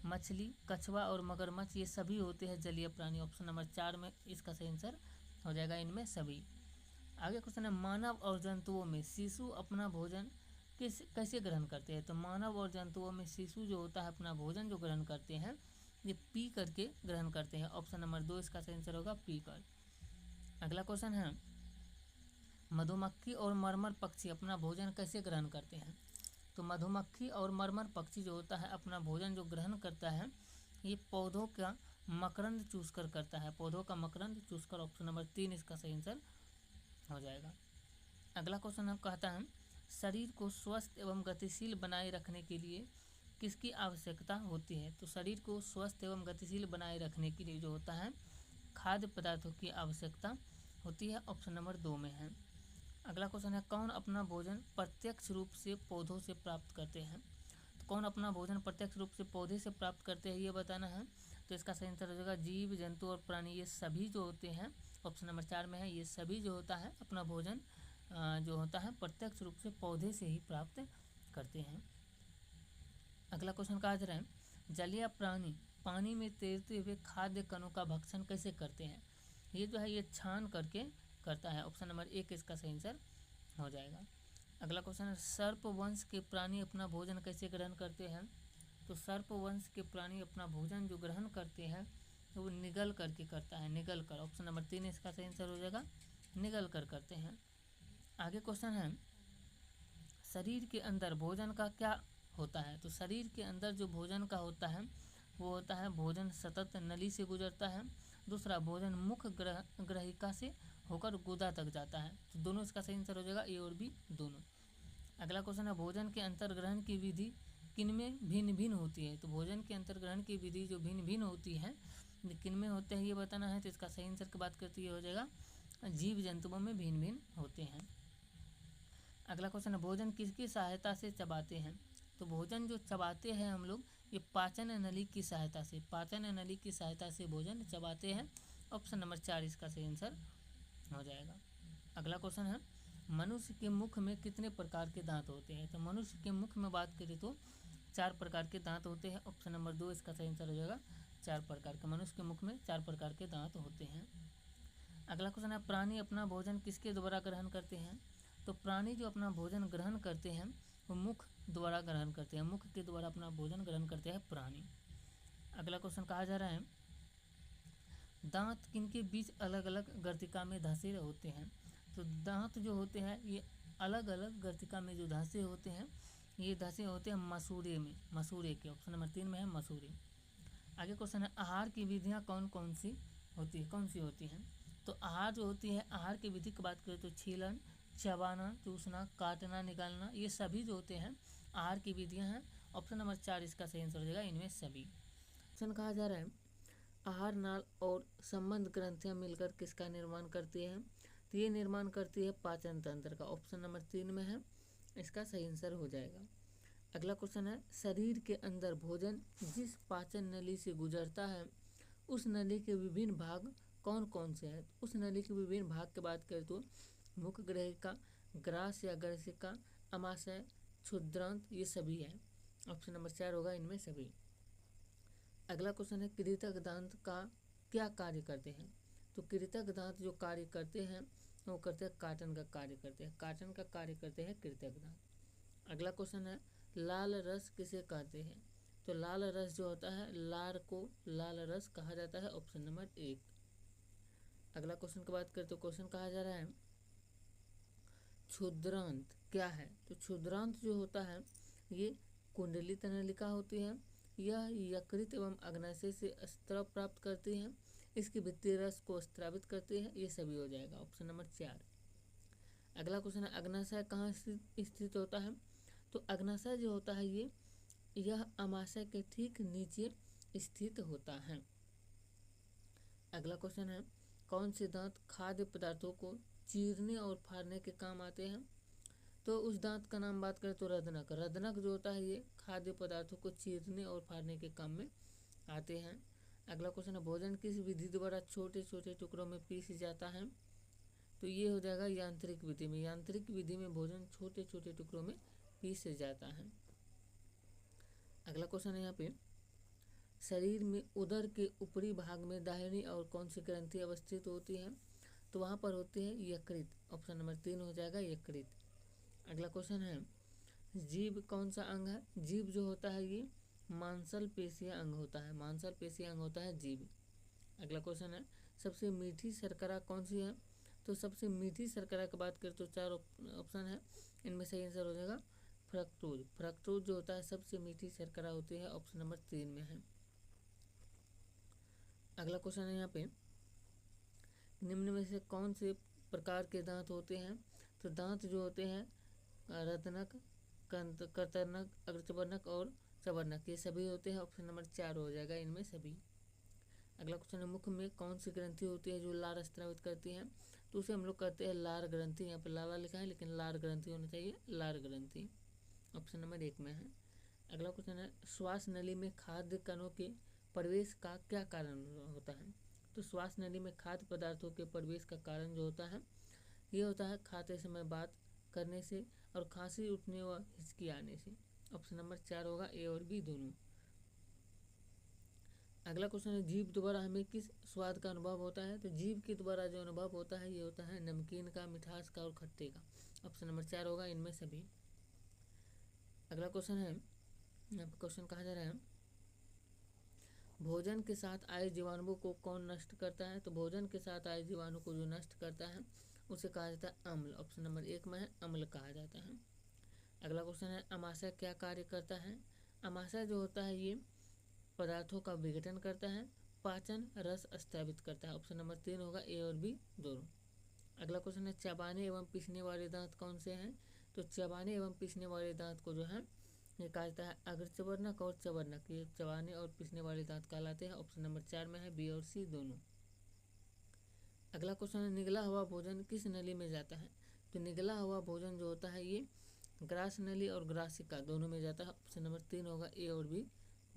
मछली, कछुआ और मगरमच्छ ये सभी होते हैं जलीय प्राणी। ऑप्शन नंबर 4 में इसका सही आंसर हो जाएगा इनमें सभी। आगे क्वेश्चन है मानव और जंतुओं में शिशु अपना भोजन कैसे ग्रहण करते हैं? तो मानव और जंतुओं में शिशु जो होता है अपना भोजन जो ग्रहण करते हैं ये पी करके ग्रहण करते हैं। ऑप्शन नंबर 2 इसका सही आंसर होगा, पी कर। अगला क्वेश्चन है, मधुमक्खी और मरमर पक्षी अपना भोजन कैसे ग्रहण करते हैं? तो मधुमक्खी और मरमर पक्षी जो होता है अपना भोजन जो ग्रहण करता है ये पौधों का मकरंद चूसकर करता है, पौधों का मकरंद चूसकर। ऑप्शन नंबर 3 इसका सही आंसर हो जाएगा। अगला क्वेश्चन हम कहता है, शरीर को स्वस्थ एवं गतिशील बनाए रखने के लिए किसकी आवश्यकता होती है? तो शरीर को स्वस्थ एवं गतिशील बनाए रखने के लिए जो होता है खाद्य पदार्थों की आवश्यकता होती है। ऑप्शन नंबर 2 में है। अगला क्वेश्चन है, कौन अपना भोजन प्रत्यक्ष रूप से पौधों से प्राप्त करते हैं? तो कौन अपना भोजन प्रत्यक्ष रूप से पौधे से प्राप्त करते हैं ये बताना है। तो इसका सही आंसर हो जाएगा जीव जंतु और प्राणी, ये सभी जो होते हैं ऑप्शन नंबर 4 में है, ये सभी जो होता है अपना भोजन जो होता है प्रत्यक्ष रूप से पौधे से ही प्राप्त करते हैं। अगला क्वेश्चन कहा जा रहा है, जलीय प्राणी पानी में तैरते हुए खाद्य कणों का भक्षण कैसे करते हैं? ये जो है ये छान करके करता है। ऑप्शन नंबर 1 इसका सही आंसर हो जाएगा। अगला क्वेश्चन है, सर्प वंश के प्राणी अपना भोजन कैसे ग्रहण करते हैं? तो सर्प वंश के प्राणी अपना भोजन जो ग्रहण करते हैं तो वो निगल करके करता है, निगल कर। ऑप्शन नंबर 3 इसका सही आंसर हो जाएगा, निगल कर करते हैं। आगे क्वेश्चन है, शरीर के अंदर भोजन का क्या होता है? तो शरीर के अंदर जो भोजन का होता है वो होता है भोजन सतत नली से गुजरता है। दूसरा, भोजन मुख ग्रहिका से होकर गुदा तक जाता है। तो दोनों इसका सही आंसर हो जाएगा, ए और बी दोनों। अगला क्वेश्चन है, भोजन के अंतर्ग्रहण की विधि किनमें भिन्न भिन्न होती है? तो भोजन के अंतर्ग्रहण की विधि जो भिन्न भिन्न होती है किनमें होते हैं ये बताना है। तो इसका सही आंसर की बात करते हुए हो जाएगा जीव जंतुओं में भिन्न भिन्न होते हैं। अगला क्वेश्चन है, भोजन किसकी सहायता से चबाते हैं? तो भोजन जो चबाते हैं हम लोग ये पाचन नली की सहायता से, पाचन नली की सहायता से भोजन चबाते हैं। ऑप्शन नंबर 4 इसका सही आंसर हो जाएगा। अगला क्वेश्चन है, मनुष्य के मुख में कितने प्रकार के दांत होते हैं? तो मनुष्य के मुख में बात करें तो 4 प्रकार के दांत होते हैं। ऑप्शन नंबर 2 इसका सही आंसर हो जाएगा, 4 प्रकार के। मनुष्य के मुख में 4 प्रकार के दांत होते हैं। अगला क्वेश्चन है, प्राणी अपना भोजन किसके द्वारा ग्रहण करते हैं? तो प्राणी जो अपना भोजन ग्रहण करते हैं वो मुख द्वारा ग्रहण करते हैं, मुख के द्वारा अपना भोजन ग्रहण करते हैं प्राणी। अगला क्वेश्चन कहा जा रहा है, दांत किनके बीच अलग अलग गर्तिका में धंसे होते हैं? तो दांत जो होते हैं ये अलग अलग गर्तिका में जो धंसे होते हैं ये धंसे होते हैं मसूड़े में, मसूड़े के। ऑप्शन नंबर 3 में है मसूड़े। आगे क्वेश्चन है, आहार की विधियाँ कौन सी होती हैं? तो आहार जो होती है, आहार की विधि की बात करें तो छीलन, चबाना, चूसना, काटना, निकालना, ये सभी जो होते हैं आहार की विधियाँ हैं। ऑप्शन नंबर 4 इसका सही आंसर हो जाएगा, इनमें सभी। क्वेश्चन कहा जा रहा है, आहार नाल और संबंध ग्रंथियाँ मिलकर किसका निर्माण करती है? तो ये निर्माण करती है पाचन तंत्र का। ऑप्शन नंबर 3 में है, इसका सही आंसर हो जाएगा। अगला क्वेश्चन है, शरीर के अंदर भोजन जिस पाचन नली से गुजरता है उस नली के विभिन्न भाग कौन से हैं? उस नली के विभिन्न भाग की बात करें तो मुख ग्रहिका, ग्रास या ग्रसिका, अमाशय, क्षुद्रांत, ये सभी है। ऑप्शन नंबर 4 होगा, इनमें सभी। अगला क्वेश्चन है, कृतक दांत का क्या कार्य करते हैं? तो कृतक दांत जो कार्य करते हैं वो करते हैं काटन का कार्य करते हैं, काटन का कार्य करते हैं कृतक दांत। अगला क्वेश्चन है, लाल रस किसे कहते हैं? तो लाल रस जो होता है लार को लाल रस कहा जाता है। Option number 1। अगला क्वेश्चन की बात करें तो क्वेश्चन कहा जा रहा है, क्षुद्रांत क्या है? तो क्षुद्रांत जो होता है ये कुंडलित नलिका होती है, यह यकृत एवं अग्नाशय से स्राव प्राप्त करती है, इसके भित्तीय रस को स्रावित करती है, ये सभी हो जाएगा। Option number 4। अगला क्वेश्चन है, अग्नाशय कहाँ स्थित होता है? तो अग्नाशय जो होता है यह अमाशय के ठीक नीचे स्थित होता है। अगला क्वेश्चन है, कौन से दांत खाद्य पदार्थों को चीरने और फाड़ने के काम आते हैं? तो उस दांत का नाम बात करें तो रदनक। रदनक जो होता है ये खाद्य पदार्थों को चीरने और फाड़ने के काम में आते हैं। अगला क्वेश्चन है, भोजन किस विधि द्वारा छोटे छोटे टुकड़ों में पीस जाता है? तो ये हो जाएगा यांत्रिक विधि में। यांत्रिक विधि में भोजन छोटे छोटे टुकड़ों में पीस जाता है। अगला क्वेश्चन है यहाँ पे, शरीर में उदर के ऊपरी भाग में दाहिनी और कौन सी ग्रंथि अवस्थित होती है? तो वहाँ पर होती है यकृत। ऑप्शन नंबर 3 हो जाएगा, यकृत। अगला क्वेश्चन है, जीभ कौन सा अंग है? जीभ जो होता है ये मांसपेशीय अंग होता है, मांसपेशीय अंग होता है जीभ। अगला क्वेश्चन है सबसे मीठी शर्करा कौन सी है? तो सबसे मीठी शर्करा की बात करें तो 4 ऑप्शन है, इनमें सही आंसर हो जाएगा फ्रक्टोज। फ्रक्टोज जो होता है सबसे मीठी शर्करा होती है, ऑप्शन नंबर 3 में है। अगला क्वेश्चन है यहाँ पे निम्न में से कौन से प्रकार के दांत होते हैं? तो दांत जो होते हैं रत्नक, कर्तनक, अग्रचर्वनक और चर्वनक, ये सभी होते हैं, ऑप्शन नंबर 4 हो जाएगा इनमें सभी। अगला क्वेश्चन है मुख में कौन सी ग्रंथि होती है जो लार स्रावित करती है? तो उसे हम लोग कहते हैं लार ग्रंथि। यहाँ पे लाला लिखा है लेकिन लार ग्रंथि होना चाहिए, लार ग्रंथि, ऑप्शन नंबर 1 में है। अगला क्वेश्चन है श्वास नली में खाद्य कणों के प्रवेश का क्या कारण होता है? तो श्वास नली में खाद्य पदार्थों के प्रवेश का कारण जो होता है ये होता है खाते समय बात करने से और खांसी उठने व हिचकी आने से, ऑप्शन नंबर 4 होगा, ए और बी दोनों। अगला क्वेश्चन है जीभ द्वारा हमें किस स्वाद का अनुभव होता है? तो जीभ के द्वारा जो अनुभव होता है ये होता है नमकीन का, मिठास का और खट्टे का, ऑप्शन नंबर 4 होगा इनमें सभी। अगला क्वेश्चन है क्वेश्चन कहा जा रहा है भोजन के साथ आए जीवाणुओं को कौन नष्ट करता है? तो भोजन के साथ आए जीवाणु को जो नष्ट करता है उसे कहा जाता है अम्ल, ऑप्शन नंबर 1 में है, अम्ल कहा जाता है। अगला क्वेश्चन है अमाशय क्या कार्य करता है? अमाशय जो होता है ये पदार्थों का विघटन करता है, पाचन, रस स्थापित करता है, ऑप्शन नंबर 3 होगा, ए और बी दोनों। अगला क्वेश्चन है चबाने एवं पीसने वाले दांत कौन से हैं? तो चबाने एवं पीसने वाले दांत को जो है ये कहा जाता है अग्रचर्वनक और चर्वनक, ये चबाने और पीसने वाले दांत कहलाते हैं, ऑप्शन नंबर 4 में है, बी और सी दोनों। अगला क्वेश्चन है निगला हुआ भोजन किस नली में जाता है? तो निगला हुआ भोजन जो होता है ये ग्रास नली और ग्रासिका दोनों में जाता है, ऑप्शन नंबर 3 होगा, ए और बी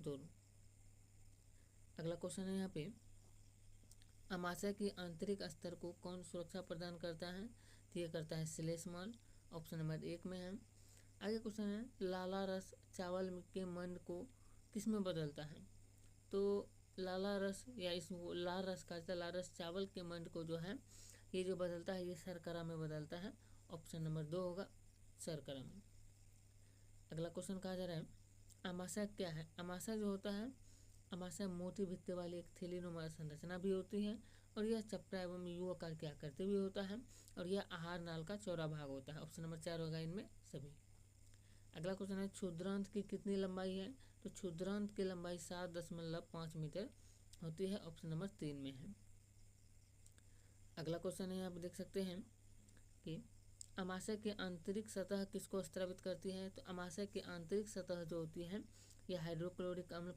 दोनों। अगला क्वेश्चन है यहाँ पे अमाशय की आंतरिक स्तर को कौन सुरक्षा प्रदान करता है? तो ये करता है श्लेष्मल, ऑप्शन नंबर 1 में है। आगे क्वेश्चन है लाला रस चावल के मंड को किस में बदलता है? तो लाला रस या इसको लाल रस कहा जाता है, लाल रस चावल के मंड को जो है ये जो बदलता है ये शर्करा में बदलता है, ऑप्शन नंबर 2 होगा, शर्करा में। अगला क्वेश्चन कहा जा रहा है अमाशय क्या है? अमाशय जो होता है अमाशय मोटी भित्ति वाली एक थैलीनुमा संरचना भी होती है और यह चपटा एवं यू आकार की आकृति भी होता है और यह आहार नाल का चौड़ा भाग होता है, ऑप्शन नंबर 4 होगा इनमें सभी। अगला क्वेश्चन है क्षुद्रांत की कितनी लंबाई है? तो क्षुद्रांत की लंबाई 7.5 मीटर होती है, ऑप्शन नंबर 3 में है। अगला क्वेश्चन है आप देख सकते हैं कि अमाशय की आंतरिक सतह किसको स्रावित करती है? तो अमाशय की आंतरिक सतह जो होती है यह हाइड्रोक्लोरिक अम्ल,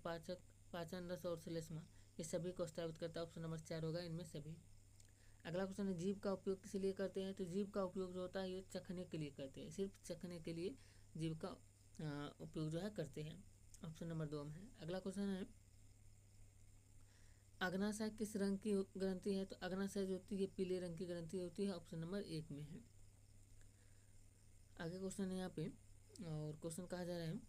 पाचन रस और श्लेष्मा ये सभी को स्रावित करता है, ऑप्शन नंबर 4 होगा इनमें सभी। अगला क्वेश्चन है जीभ का उपयोग किस लिए करते हैं? तो जीभ का उपयोग जो होता है ये चखने के लिए करते हैं, सिर्फ चखने के लिए जीभ का उपयोग जो है करते हैं, ऑप्शन नंबर 2 में है। अगला क्वेश्चन है अग्नाशय किस रंग की ग्रंथि है? तो अग्नाशय जो होती है पीले रंग की ग्रंथि होती है, ऑप्शन नंबर 1 में है। आगे क्वेश्चन है यहाँ पे और क्वेश्चन कहा जा रहा है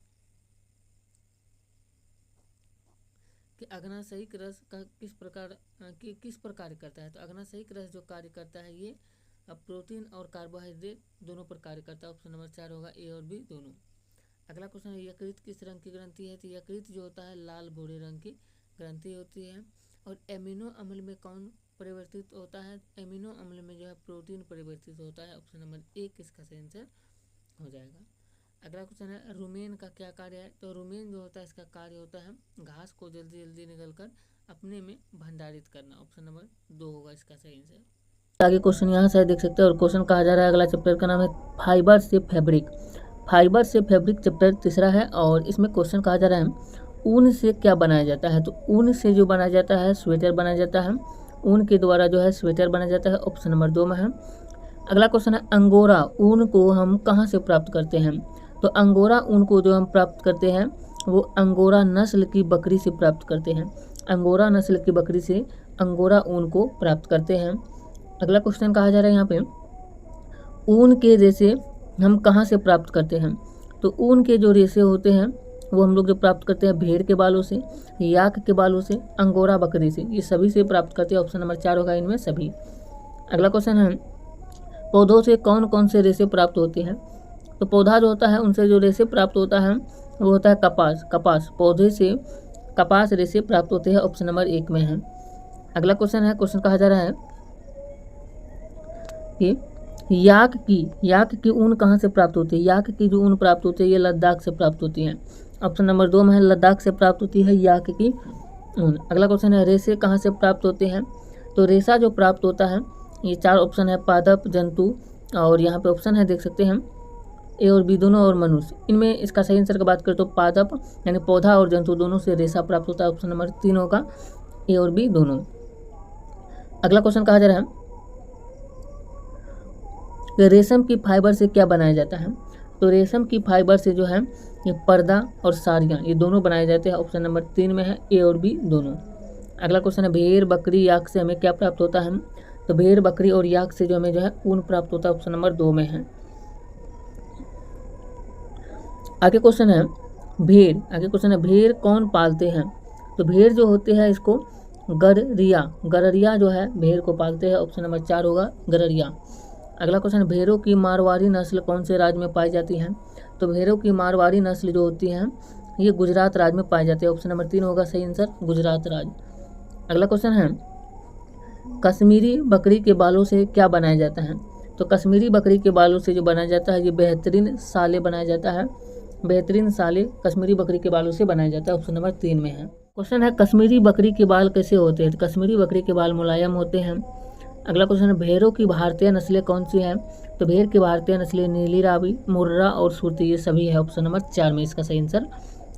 कि अग्नाशयिक रस का किस प्रकार करता है? तो अग्नाशयिक रस जो कार्य करता है ये प्रोटीन और कार्बोहाइड्रेट दोनों पर कार्य करता है, ऑप्शन नंबर 4 होगा, ए और बी दोनों। अगला क्वेश्चन है यकृत किस रंग की ग्रंथि है? तो यकृत जो होता है लाल भूरे रंग की ग्रंथि होती है। और एमिनो अम्ल में कौन परिवर्तित होता है? एमिनो अम्ल में जो है प्रोटीन परिवर्तित होता है, ऑप्शन नंबर 1 इसका सही आंसर हो जाएगा। अगला क्वेश्चन है रुमेन का क्या कार्य है? तो रुमेन जो होता है इसका कार्य होता है घास को जल्दी जल्दी निगलकर अपने में भंडारित करना, ऑप्शन नंबर 2 होगा इसका सही आंसर। आगे क्वेश्चन यहाँ से देख सकते हैं और क्वेश्चन कहा जा रहा है अगला चैप्टर का नाम है फाइबर से फैब्रिक। फाइबर से फैब्रिक चैप्टर तीसरा है और इसमें क्वेश्चन कहा जा रहा है ऊन से क्या बनाया जाता है? तो ऊन से जो बनाया जाता है स्वेटर बनाया जाता है, ऊन के द्वारा जो है स्वेटर बनाया जाता है, ऑप्शन नंबर 2 में है। अगला क्वेश्चन है अंगोरा ऊन को हम कहाँ से प्राप्त करते हैं? तो अंगोरा ऊन को जो हम प्राप्त करते हैं वो अंगोरा नस्ल की बकरी से प्राप्त करते हैं, अंगोरा नस्ल की बकरी से अंगोरा ऊन को प्राप्त करते हैं। अगला क्वेश्चन कहा जा रहा है यहाँ पे ऊन के रेशे हम कहाँ से प्राप्त करते हैं? तो ऊन के जो रेशे होते हैं वो हम लोग जो प्राप्त करते हैं भेड़ के बालों से, याक के बालों से, अंगोरा बकरी से, ये सभी से प्राप्त करते हैं, ऑप्शन नंबर 4 होगा इनमें सभी। अगला क्वेश्चन है पौधों से कौन कौन से रेशे प्राप्त होते हैं? तो पौधा जो होता है उनसे जो रेशे प्राप्त होता है वो होता है कपास पौधे से कपास रेशे प्राप्त होते हैं, ऑप्शन नंबर 1 में है। अगला क्वेश्चन है, क्वेश्चन कहा जा रहा है कि याक की ऊन कहाँ से प्राप्त होती है। याक की जो ऊन प्राप्त होती है ये लद्दाख से प्राप्त होती है, ऑप्शन नंबर 2 में है, लद्दाख से प्राप्त होती है याक की ऊन। अगला क्वेश्चन है, रेशे कहाँ से प्राप्त होते हैं। तो रेशा जो प्राप्त होता है ये 4 ऑप्शन है, पादप, जंतु, और यहाँ पे ऑप्शन है देख सकते हैं ए और बी दोनों, और मनुष्य। इनमें इसका सही आंसर की बात करें तो पादप यानी पौधा और जंतु दोनों से रेशा प्राप्त होता है, ऑप्शन नंबर 3 होगा, ए और बी दोनों। अगला क्वेश्चन कहा जा रहा है कि रेशम की फाइबर से क्या बनाया जाता है। तो रेशम की फाइबर से जो है ये पर्दा और साड़ियाँ ये दोनों बनाए जाते हैं, ऑप्शन नंबर 3 में है, ए और बी दोनों। अगला क्वेश्चन है, भेड़, बकरी, याक से हमें क्या प्राप्त होता है। तो भेड़, बकरी और याक से जो हमें जो है ऊन प्राप्त होता है, ऑप्शन नंबर 2 में है। आगे क्वेश्चन है, भेड़ कौन पालते हैं। तो भेड़ जो होते हैं इसको गररिया जो है भेड़ को पालते हैं, ऑप्शन नंबर 4 होगा, गररिया। अगला क्वेश्चन है, भेड़ों की मारवाड़ी नस्ल कौन से राज्य में पाई जाती है। तो भेड़ों की मारवाड़ी नस्ल जो होती है ये गुजरात राज्य में पाई जाती है, ऑप्शन नंबर 3 होगा सही आंसर, गुजरात राज्य। अगला क्वेश्चन है, कश्मीरी बकरी के बालों से क्या बनाया जाता है। तो कश्मीरी बकरी के बालों से जो बनाया जाता है ये बेहतरीन साले बनाया जाता है, बेहतरीन साले कश्मीरी बकरी के बालों से बनाया जाता है, ऑप्शन नंबर 3 में है। क्वेश्चन है, कश्मीरी बकरी के बाल कैसे होते हैं। तो कश्मीरी बकरी के बाल मुलायम होते हैं। अगला क्वेश्चन है, भेड़ों की भारतीय नस्लें कौन सी हैं। तो भेड़ की भारतीय नस्लें नीली रावी, मुर्रा और सुरती ये सभी है, ऑप्शन नंबर 4 में इसका सही आंसर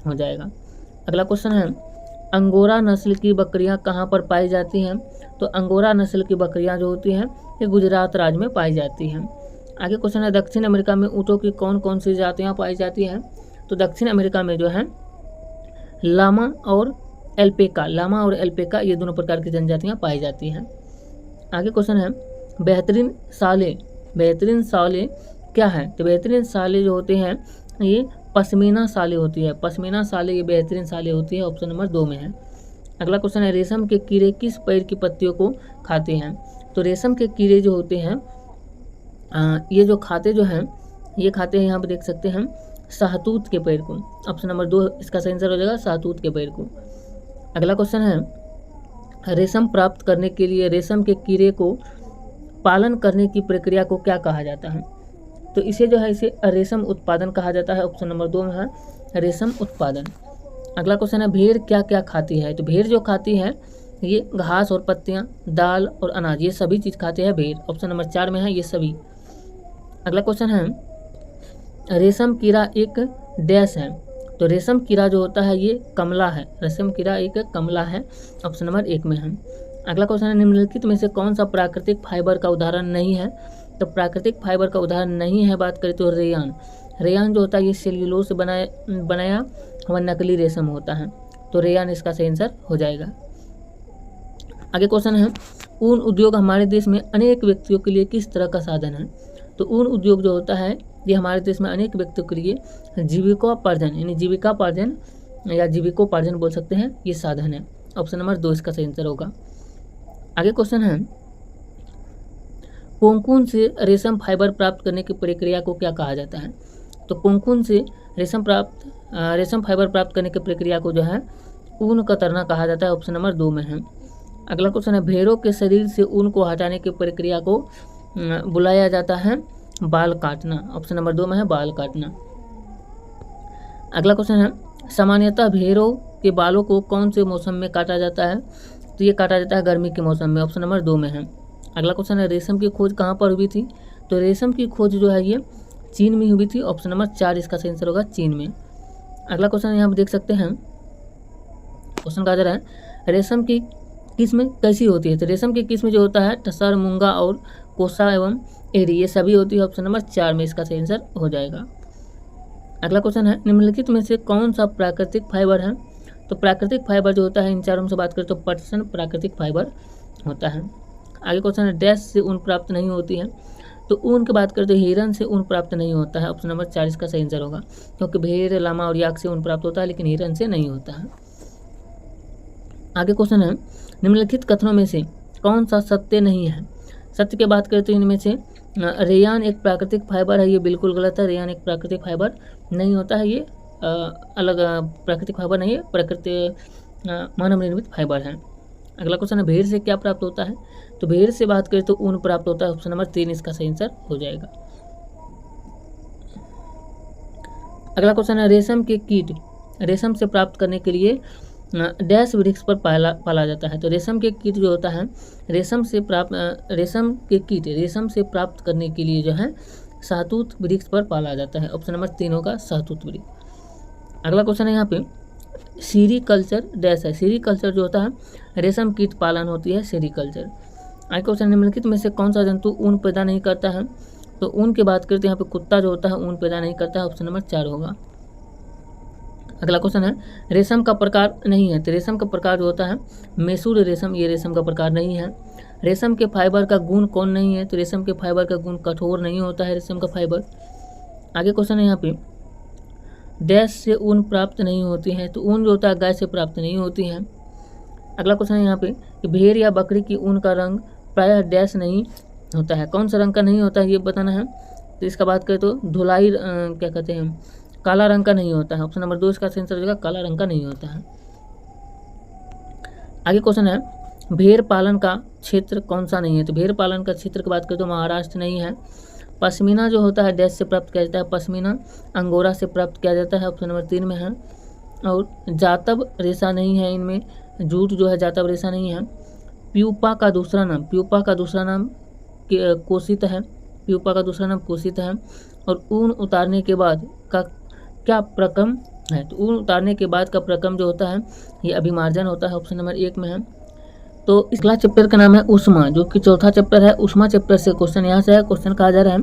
हो जाएगा। अगला क्वेश्चन है, अंगोरा नस्ल की बकरियां कहाँ पर पाई जाती हैं। तो अंगोरा नस्ल की बकरियां जो होती हैं ये गुजरात राज्य में पाई जाती हैं। आगे क्वेश्चन है, दक्षिण अमेरिका में ऊँटों की कौन कौन सी जातियाँ पाई जाती हैं। तो दक्षिण अमेरिका में जो है लामा और एल्पेका ये दोनों प्रकार की जनजातियाँ पाई जाती हैं। आगे क्वेश्चन है, बेहतरीन साले क्या है। तो बेहतरीन साले जो होते हैं ये पश्मीना साले होती है, पश्मीना साले ये बेहतरीन साले होती है, ऑप्शन नंबर 2 में है। अगला क्वेश्चन है, रेशम के कीड़े किस पेड़ की पत्तियों को खाते हैं। तो रेशम के कीड़े जो होते हैं ये जो खाते हैं यहाँ पर देख सकते हैं शाहतूत के पेड़ को, ऑप्शन नंबर 2 इसका सही आंसर हो जाएगा, शाहतूत के पेड़ को। अगला क्वेश्चन है, रेशम प्राप्त करने के लिए रेशम के कीड़े को पालन करने की प्रक्रिया को क्या कहा जाता है। तो इसे जो है इसे रेशम उत्पादन कहा जाता है, ऑप्शन नंबर 2 में है, रेशम उत्पादन। अगला क्वेश्चन है, भेड़ क्या क्या खाती है। तो भेड़ जो खाती है ये घास और पत्तियां, दाल और अनाज ये सभी चीज़ खाते हैं भेड़, ऑप्शन नंबर 4 में है ये सभी। अगला क्वेश्चन है, रेशम कीड़ा एक डैश है। तो रेशम कीड़ा जो होता है ये कमला है, रेशम कीड़ा एक कमला है, ऑप्शन नंबर 1 में है। अगला क्वेश्चन है, निम्नलिखित में से कौन सा प्राकृतिक फाइबर का उदाहरण नहीं है। तो प्राकृतिक फाइबर का उदाहरण नहीं है बात करें तो रेयान जो होता है ये सेल्यूलोज से बनाया हुआ नकली रेशम होता है, तो रेयान इसका सही आंसर हो जाएगा। आगे क्वेश्चन है, ऊन उद्योग हमारे देश में अनेक व्यक्तियों के लिए किस तरह का साधन है। तो ऊन उद्योग जो होता है ये हमारे देश में अनेक व्यक्तियों के लिए जीविकोपार्जन या जीविकोपार्जन बोल सकते हैं ये साधन है, ऑप्शन नंबर 2 इसका सही आंसर होगा। आगे क्वेश्चन है, कोकून से रेशम फाइबर प्राप्त करने की प्रक्रिया को क्या कहा जाता है। तो कोकून से रेशम फाइबर प्राप्त करने की प्रक्रिया को जो है ऊन कतरना कहा जाता है, ऑप्शन नंबर 2 में है। अगला क्वेश्चन है, भेड़ों के शरीर से ऊन को हटाने की प्रक्रिया को बुलाया जाता है बाल काटना, ऑप्शन नंबर 2 में है बाल काटना। अगला क्वेश्चन है, सामान्यतः भेड़ों के बालों को कौन से मौसम में काटा जाता है। तो ये काटा जाता है गर्मी के मौसम में, ऑप्शन नंबर 2 में है। अगला क्वेश्चन है, रेशम की खोज कहाँ पर हुई थी। तो रेशम की खोज जो है ये चीन में हुई थी, ऑप्शन नंबर 4 इसका सही आंसर होगा, चीन में। अगला क्वेश्चन यहाँ पर देख सकते हैं, क्वेश्चन कहा जा रहा है, रेशम की किस्म कैसी होती है। तो रेशम की किस्म जो होता है टसर, मूंगा और कोसा एवं एरी ये सभी होती है, ऑप्शन नंबर 4 में इसका सही आंसर हो जाएगा। अगला क्वेश्चन है, निम्नलिखित में से कौन सा प्राकृतिक फाइबर है। तो प्राकृतिक फाइबर जो होता है इन चारों में से बात करें तो पटसन प्राकृतिक फाइबर होता है। आगे क्वेश्चन है, डैश से ऊन प्राप्त नहीं होती है। तो ऊन की बात करें तो हिरन से ऊन प्राप्त नहीं होता है, ऑप्शन नंबर 4 इसका सही आंसर होगा, क्योंकि भेड़, लामा और याक से ऊन प्राप्त होता है लेकिन हिरन से नहीं होता है। आगे क्वेश्चन है, निम्नलिखित कथनों में से कौन सा सत्य नहीं है। सत्य की बात करें तो इनमें से रेयान एक प्राकृतिक फाइबर है, ये बिल्कुल गलत है। रेयान एक प्राकृतिक फाइबर नहीं होता है, ये अलग प्राकृतिक फाइबर नहीं है, प्रकृति मानव निर्मित फाइबर है। अगला क्वेश्चन है भेड़ से क्या प्राप्त होता है? तो भेड़ से बात करें तो ऊन प्राप्त होता है। ऑप्शन नंबर 3 इसका सही आंसर हो जाएगा। अगला क्वेश्चन है रेशम के कीट रेशम से प्राप्त करने के लिए डैश वृक्ष पर पाला जाता है। तो रेशम के कीट जो होता है रेशम से प्राप्त करने के लिए जो है सहतूत वृक्ष पर पाला जाता है। ऑप्शन नंबर 3 होगा सहतूत वृक्ष। अगला क्वेश्चन है यहाँ पे सीरीकल्चर डैश है। सीरीकल्चर जो होता है रेशम कीट पालन होती है सेरीकल्चर। आगे क्वेश्चन निम्नलिखित में से कौन सा जंतु ऊन पैदा नहीं करता है? तो ऊन की बात करते हैं यहाँ पे कुत्ता जो होता है ऊन पैदा नहीं करता है। ऑप्शन नंबर 4 होगा। अगला क्वेश्चन है रेशम का प्रकार नहीं है। तो रेशम का प्रकार जो होता है मैसूर रेशम, ये रेशम का प्रकार नहीं है। रेशम के फाइबर का गुण कौन नहीं है? तो रेशम के फाइबर का गुण कठोर नहीं होता है रेशम का फाइबर। आगे क्वेश्चन है यहाँ पे डैश से ऊन प्राप्त नहीं होती है। तो ऊन जो होता है गाय से प्राप्त नहीं होती है। अगला क्वेश्चन है यहाँ पे कि भेड़ या बकरी की ऊन का रंग प्रायः डैश नहीं होता है। कौन सा रंग का नहीं होता है ये बताना है। तो इसका बात करें तो धुलाई क्या कहते हैं काला रंग का नहीं होता है। ऑप्शन नंबर 2 इसका आंसर हो जाएगा, काला रंग का नहीं होता है। आगे क्वेश्चन है भेड़ पालन का क्षेत्र कौन सा नहीं है? तो भेड़ पालन का क्षेत्र की बात करें तो महाराष्ट्र नहीं है। पश्मीना जो होता है डैश से प्राप्त किया जाता है। पश्मीना अंगोरा से प्राप्त किया जाता है। ऑप्शन नंबर 3 में है। और जातब रेशा नहीं है इनमें, जूट जो है जातब रेशा नहीं है। प्यूपा का दूसरा नाम कोशित है। प्यूपा का दूसरा नाम कोशित है। और ऊन उतारने के बाद का क्या प्रक्रम है? तो ऊन उतारने के बाद का प्रक्रम जो होता है ये अभिमार्जन होता है। ऑप्शन नंबर 1 में है। तो अगला चैप्टर का नाम है उष्मा, जो कि चौथा चैप्टर है। उष्मा चैप्टर से क्वेश्चन यहाँ से है। क्वेश्चन कहा जा रहा है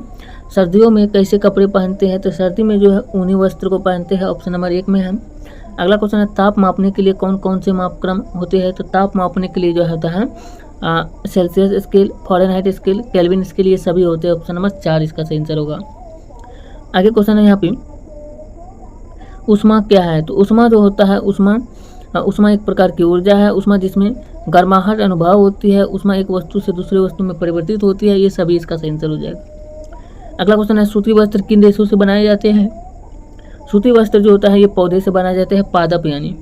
सर्दियों में कैसे कपड़े पहनते हैं? तो सर्दी में जो है ऊनी वस्त्र को पहनते हैं। ऑप्शन नंबर 1 में है। अगला क्वेश्चन है ताप मापने के लिए कौन कौन से मापक्रम होते हैं? तो ताप मापने के लिए जो होता है Celsius scale, Fahrenheit scale, kelvin scale, ये सभी होते हैं। ऑप्शन नंबर 4 इसका सही आंसर होगा। आगे क्वेश्चन है यहाँ पे उष्मा क्या है? तो उष्मा जो होता है उष्मा एक प्रकार की ऊर्जा है। उष्मा जिसमें गर्माहट अनुभव होती है। उष्मा एक वस्तु से दूसरे वस्तु में परिवर्तित होती है। ये सभी इसका सही आंसर हो जाएगा। अगला क्वेश्चन है सूती वस्त्र किन रेशों से बनाए जाते हैं? सूती वस्त्र जो होता है ये पौधे से बनाए जाते हैं, पादप यानी।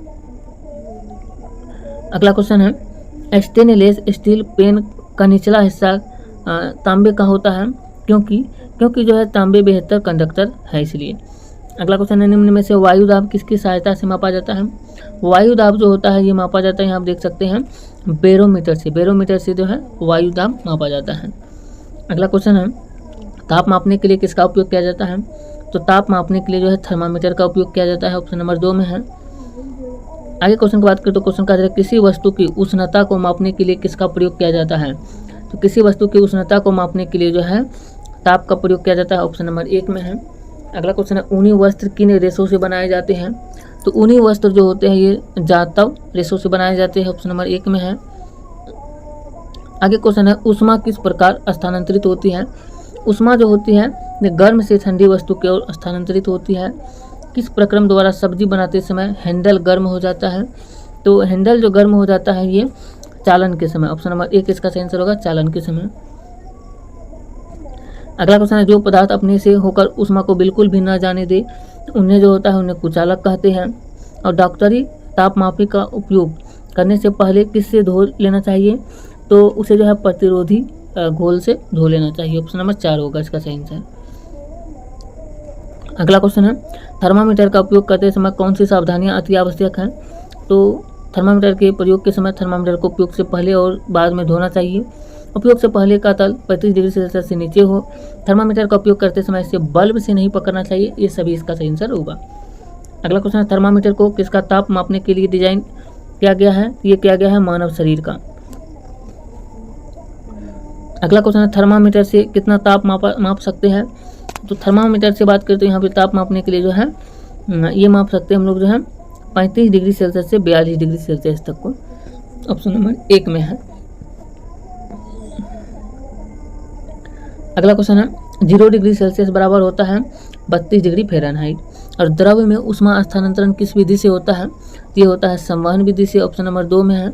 अगला क्वेश्चन है स्टेनलेस स्टील पेन का निचला हिस्सा तांबे का होता है क्योंकि जो है तांबे बेहतर कंडक्टर है इसलिए। अगला क्वेश्चन है निम्न में से वायु दाब किसकी सहायता से मापा जाता है? वायु दाब जो होता है ये मापा जाता है, यहाँ आप देख सकते हैं बैरोमीटर से जो है वायु दाब मापा जाता है। अगला क्वेश्चन है ताप मापने के लिए किसका उपयोग किया जाता है? तो ताप मापने के लिए जो है थर्मामीटर का उपयोग किया जाता है। ऑप्शन नंबर 2 में है। आगे क्वेश्चन की बात करें तो क्वेश्चन कहा जा रहा है किसी वस्तु की उष्णता को मापने के लिए किसका प्रयोग किया जाता है? तो किसी वस्तु की उष्णता को मापने के लिए जो है ताप का प्रयोग किया जाता है। ऑप्शन नंबर 1 में है। अगला क्वेश्चन है ऊनी वस्त्र किन रेशों से बनाए जाते हैं? तो ऊनी वस्त्र जो होते हैं ये जातव रेशों से बनाए जाते हैं। ऑप्शन नंबर 1 में है। आगे क्वेश्चन है उष्मा किस प्रकार स्थानांतरित होती है? उष्मा जो होती है ये गर्म से ठंडी वस्तु की ओर स्थानांतरित होती है। किस प्रक्रम द्वारा सब्जी बनाते समय हैंडल गर्म हो जाता है? तो हैंडल जो गर्म हो जाता है ये चालन के समय। ऑप्शन नंबर 1 इसका सही आंसर होगा, चालन के समय। अगला क्वेश्चन है जो पदार्थ अपने से होकर उष्मा को बिल्कुल भी न जाने दे उन्हें जो होता है उन्हें कुचालक कहते हैं। और डॉक्टरी तापमापी का उपयोग करने से पहले किससे धो लेना चाहिए? तो उसे जो है प्रतिरोधी घोल से धो लेना चाहिए। ऑप्शन नंबर 4 होगा इसका सही आंसर। अगला क्वेश्चन है थर्मामीटर का उपयोग करते समय कौन सी सावधानियां अति आवश्यक हैं? तो थर्मामीटर के प्रयोग के समय थर्मामीटर को उपयोग से पहले और बाद में धोना चाहिए। उपयोग से पहले का तल 35 डिग्री सेल्सियस से नीचे हो। थर्मामीटर का उपयोग करते समय इसे बल्ब से नहीं पकड़ना चाहिए। ये सभी इसका सही आंसर होगा। अगला क्वेश्चन है थर्मामीटर को किसका ताप मापने के लिए डिजाइन किया गया है? ये किया गया है मानव शरीर का। अगला क्वेश्चन है थर्मामीटर से कितना ताप माप सकते हैं? तो थर्मामीटर से बात करें तो यहाँ पे ताप मापने के लिए जो है ये माप सकते हैं हम लोग जो है 35 डिग्री सेल्सियस से 42 डिग्री सेल्सियस तक को। ऑप्शन नंबर 1 में है। अगला क्वेश्चन है 0 डिग्री सेल्सियस बराबर होता है 32 डिग्री फ़ारेनहाइट। और द्रव्य में ऊष्मा स्थानांतरण किस विधि से होता है? ये होता है संवहन विधि से। ऑप्शन नंबर 2 में है।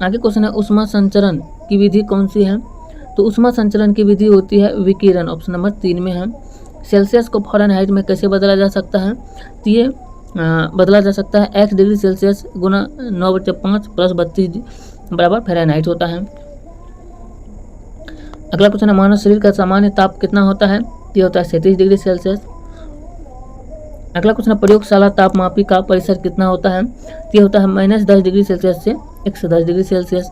आगे क्वेश्चन है ऊष्मा संचरण की विधि कौन सी है? तो ऊष्मा संचलन की विधि होती है विकिरण, ऑप्शन नंबर 3 में है। सेल्सियस को फ़ारेनहाइट में कैसे बदला जा सकता है, तो ये बदला जा सकता है x डिग्री सेल्सियस गुना 9/5 प्लस 32 बराबर फ़ारेनहाइट होता है। अगला क्वेश्चन है मानव शरीर का सामान्य ताप कितना होता है, ये होता है 37 डिग्री सेल्सियस। अगला क्वेश्चन है प्रयोगशाला तापमापी का परिसर कितना होता है, ये होता है -10 डिग्री सेल्सियस से 110 डिग्री सेल्सियस।